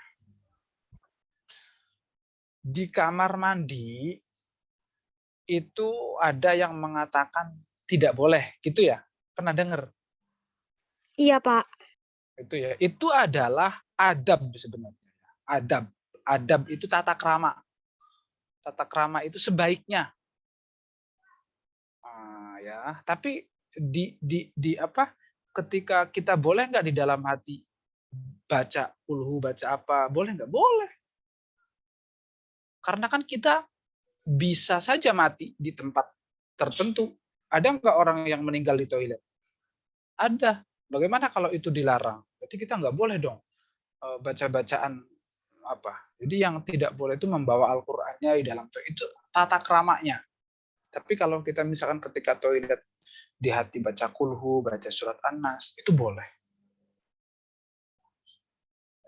Di kamar mandi itu ada yang mengatakan tidak boleh, gitu ya? Pernah dengar? Iya, Pak. Itu ya. Itu adalah adab sebenarnya. Adab itu tata krama. Tata krama itu sebaiknya. Ya, tapi ketika kita boleh nggak di dalam hati baca kulhu, baca apa, boleh nggak? Boleh. Karena kan kita bisa saja mati di tempat tertentu. Ada nggak orang yang meninggal di toilet? Ada. Bagaimana kalau itu dilarang? Berarti kita nggak boleh dong baca-bacaan apa. Jadi yang tidak boleh itu membawa Al-Qur'annya di dalam toilet. Itu tata keramanya. Tapi kalau kita misalkan ketika toilet di hati baca kulhu, baca surat An-Nas, itu boleh.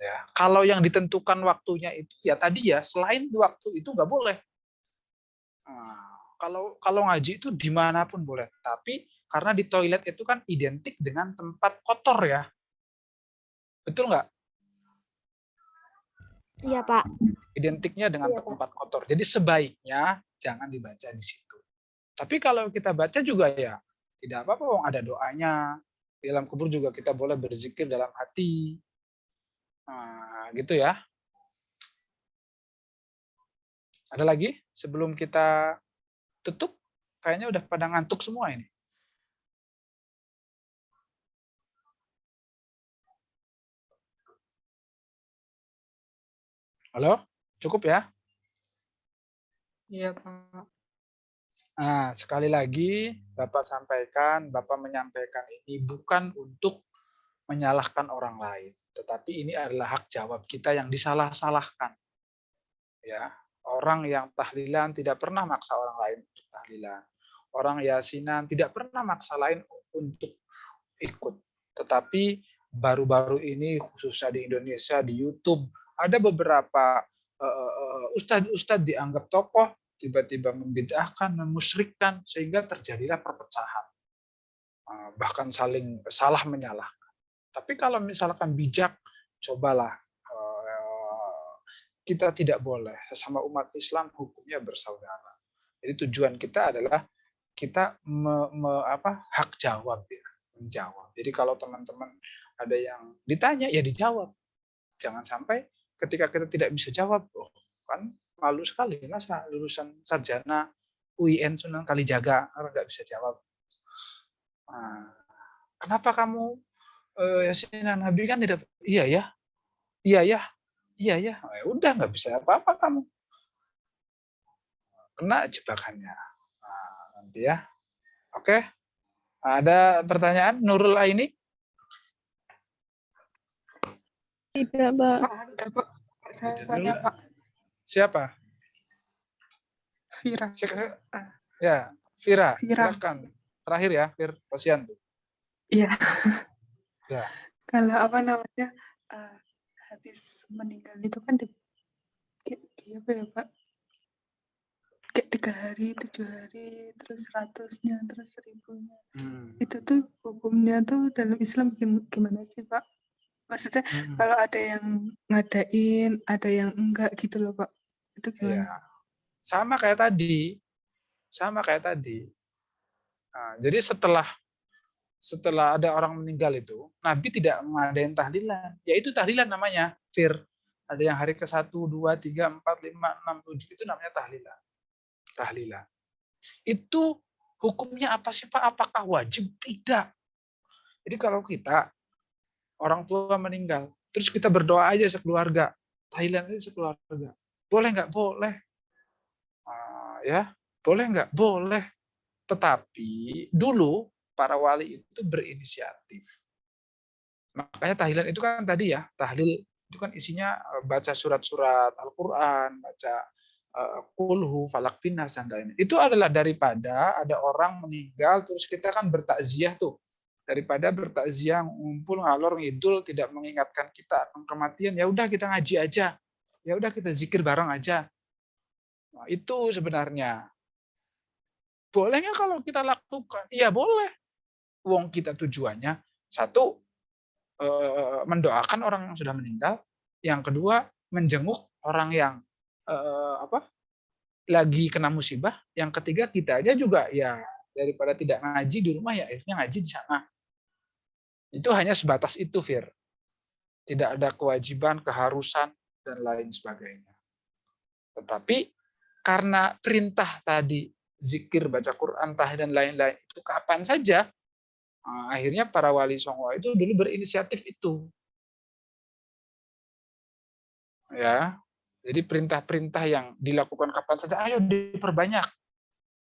Ya, kalau yang ditentukan waktunya itu ya tadi ya, selain waktu itu nggak boleh. Kalau ngaji itu dimanapun boleh, tapi karena di toilet itu kan identik dengan tempat kotor ya, betul nggak? Iya, Pak. Identiknya dengan tempat kotor. Jadi sebaiknya jangan dibaca di situ. Tapi kalau kita baca juga ya tidak apa-apa, ada doanya. Di dalam kubur juga kita boleh berzikir dalam hati. Gitu ya. Ada lagi sebelum kita tutup? Kayaknya udah pada ngantuk semua ini. Halo? Cukup ya? Iya, Pak. Nah, sekali lagi Bapak sampaikan, Bapak menyampaikan ini bukan untuk menyalahkan orang lain, tetapi ini adalah hak jawab kita yang disalah-salahkan. Ya, Orang yang tahlilan tidak pernah maksa orang lain untuk tahlilan. Orang yasinan tidak pernah maksa lain untuk ikut. Tetapi baru-baru ini khususnya di Indonesia di YouTube ada beberapa ustadz-ustadz dianggap tokoh tiba-tiba membid'ahkan, memusyrikkan sehingga terjadilah perpecahan. Bahkan saling salah menyalahkan. Tapi kalau misalkan bijak, cobalah kita tidak boleh sesama umat Islam hukumnya bersaudara. Jadi tujuan kita adalah kita hak jawab ya, menjawab. Jadi kalau teman-teman ada yang ditanya ya dijawab. Jangan sampai ketika kita tidak bisa jawab, kan malu sekali masa lulusan sarjana UIN Sunan Kalijaga nggak bisa jawab. Nah, kenapa kamu Yasinan Nabi kan tidak iya ya. Iya ya, udah nggak bisa apa-apa kamu. Kena jebakannya. Nah, nanti ya. Oke. Ada pertanyaan Nurul Aini? Tidak, Pak. Ada, Pak. Saya tanya, Pak. Siapa? Vira. Ya, Vira. Silakan. Terakhir ya, Vir. Kasihan tuh. Iya. Ya. Kalau apa namanya, habis meninggal itu kan apa ya, Pak? Kayak 3 hari, 7 hari, terus 100-nya, terus 1000-nya. Itu tuh hukumnya tuh dalam Islam gimana sih, Pak? Maksudnya kalau ada yang ngadain, ada yang enggak gitu loh, Pak. Itu gimana? Ya. Sama kayak tadi. Nah, jadi setelah ada orang meninggal itu, Nabi tidak mengadain tahlilan. Yaitu tahlilan namanya, Fir. Ada yang hari ke-1, 2, 3, 4, 5, 6, 7. Itu namanya tahlilan. Itu hukumnya apa sih Pak? Apakah wajib? Tidak. Jadi kalau kita, orang tua meninggal, terus kita berdoa aja sekeluarga. Tahlilan aja sekeluarga. Boleh nggak? Boleh. Ya, boleh nggak? Boleh. Tetapi dulu para wali itu berinisiatif. Makanya tahlilan itu kan tadi ya, tahlil itu kan isinya baca surat-surat Al-Quran, baca kulhu, falak, binas, dan lain. Itu adalah daripada ada orang meninggal, terus kita kan bertakziah tuh. Daripada bertakziah, ngumpul, ngalor, ngidul, tidak mengingatkan kita akan kematian, ya udah kita ngaji aja. Ya udah kita zikir bareng aja. Nah, itu sebenarnya. Boleh nggak kalau kita lakukan? Iya boleh. Wong kita tujuannya satu mendoakan orang yang sudah meninggal, yang kedua menjenguk orang yang lagi kena musibah, yang ketiga kita aja juga ya daripada tidak ngaji di rumah ya akhirnya ngaji di sana. Itu hanya sebatas itu, Fir. Tidak ada kewajiban, keharusan dan lain sebagainya. Tetapi karena perintah tadi zikir, baca Quran, tahlilan dan lain-lain itu kapan saja, akhirnya para wali songo itu dulu berinisiatif itu. Ya, jadi perintah-perintah yang dilakukan kapan saja, ayo diperbanyak.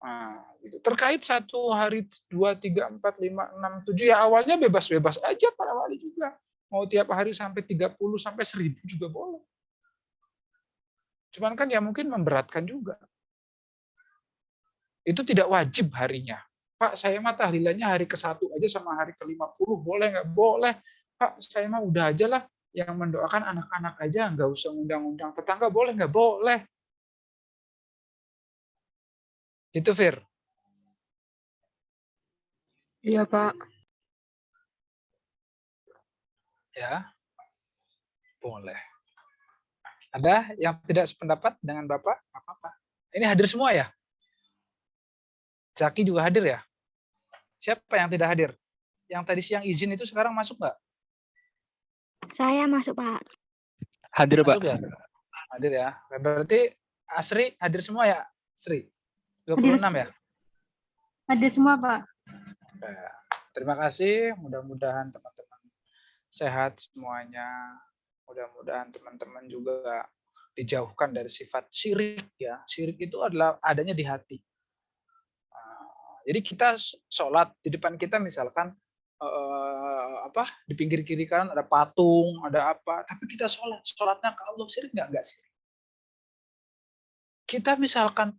Nah, gitu. Terkait 1 hari, 2, 3, 4, 5, 6, 7, ya awalnya bebas-bebas aja para wali juga. Mau tiap hari sampai 30, sampai 1000 juga boleh. Cuman kan ya mungkin memberatkan juga. Itu tidak wajib harinya. Pak, saya mah tahlilannya hari ke-1 aja sama hari ke-50, boleh nggak? Boleh. Pak, saya mah udah aja lah yang mendoakan anak-anak aja, nggak usah undang-undang tetangga, boleh nggak? Boleh. Itu, Fir. Iya, Pak. Ya, boleh. Ada yang tidak sependapat dengan Bapak? Apa-apa. Ini hadir semua ya? Zaki juga hadir ya? Siapa yang tidak hadir? Yang tadi siang izin itu sekarang masuk nggak? Saya masuk, Pak. Hadir, Pak. Masuk ya? Hadir ya. Berarti Asri hadir semua ya? Asri? 26 ya? Hadir semua, Pak. Terima kasih. Mudah-mudahan teman-teman sehat semuanya. Mudah-mudahan teman-teman juga dijauhkan dari sifat syirik ya. Syirik itu adalah adanya di hati. Jadi kita sholat di depan kita misalkan di pinggir kiri kanan ada patung, ada apa, tapi kita sholatnya ke Allah, syirik nggak syirik. kita misalkan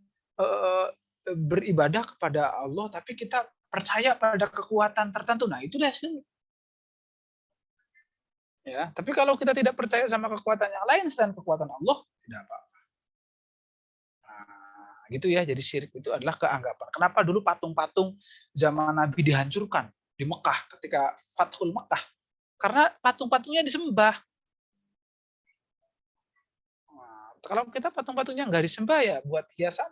beribadah kepada Allah, tapi kita percaya pada kekuatan tertentu, nah itu hasilnya. Ya, tapi kalau kita tidak percaya sama kekuatan yang lain selain kekuatan Allah, tidak apa-apa. Nah, gitu ya. Jadi syirik itu adalah keanggapan. Kenapa dulu patung-patung zaman Nabi dihancurkan di Mekah ketika Fathul Mekah? Karena patung-patungnya disembah. Nah, kalau kita patung-patungnya nggak disembah ya buat hiasan.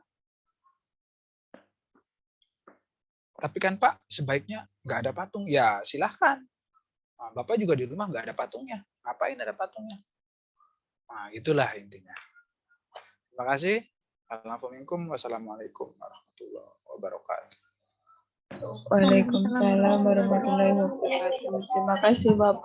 Tapi kan Pak, sebaiknya nggak ada patung. Ya silahkan. Nah, Bapak juga di rumah nggak ada patungnya. Ngapain ada patungnya? Nah, itulah intinya. Terima kasih. Wassalamualaikum warahmatullahi wabarakatuh. Waalaikumsalam warahmatullahi wabarakatuh. Terima kasih Bapak.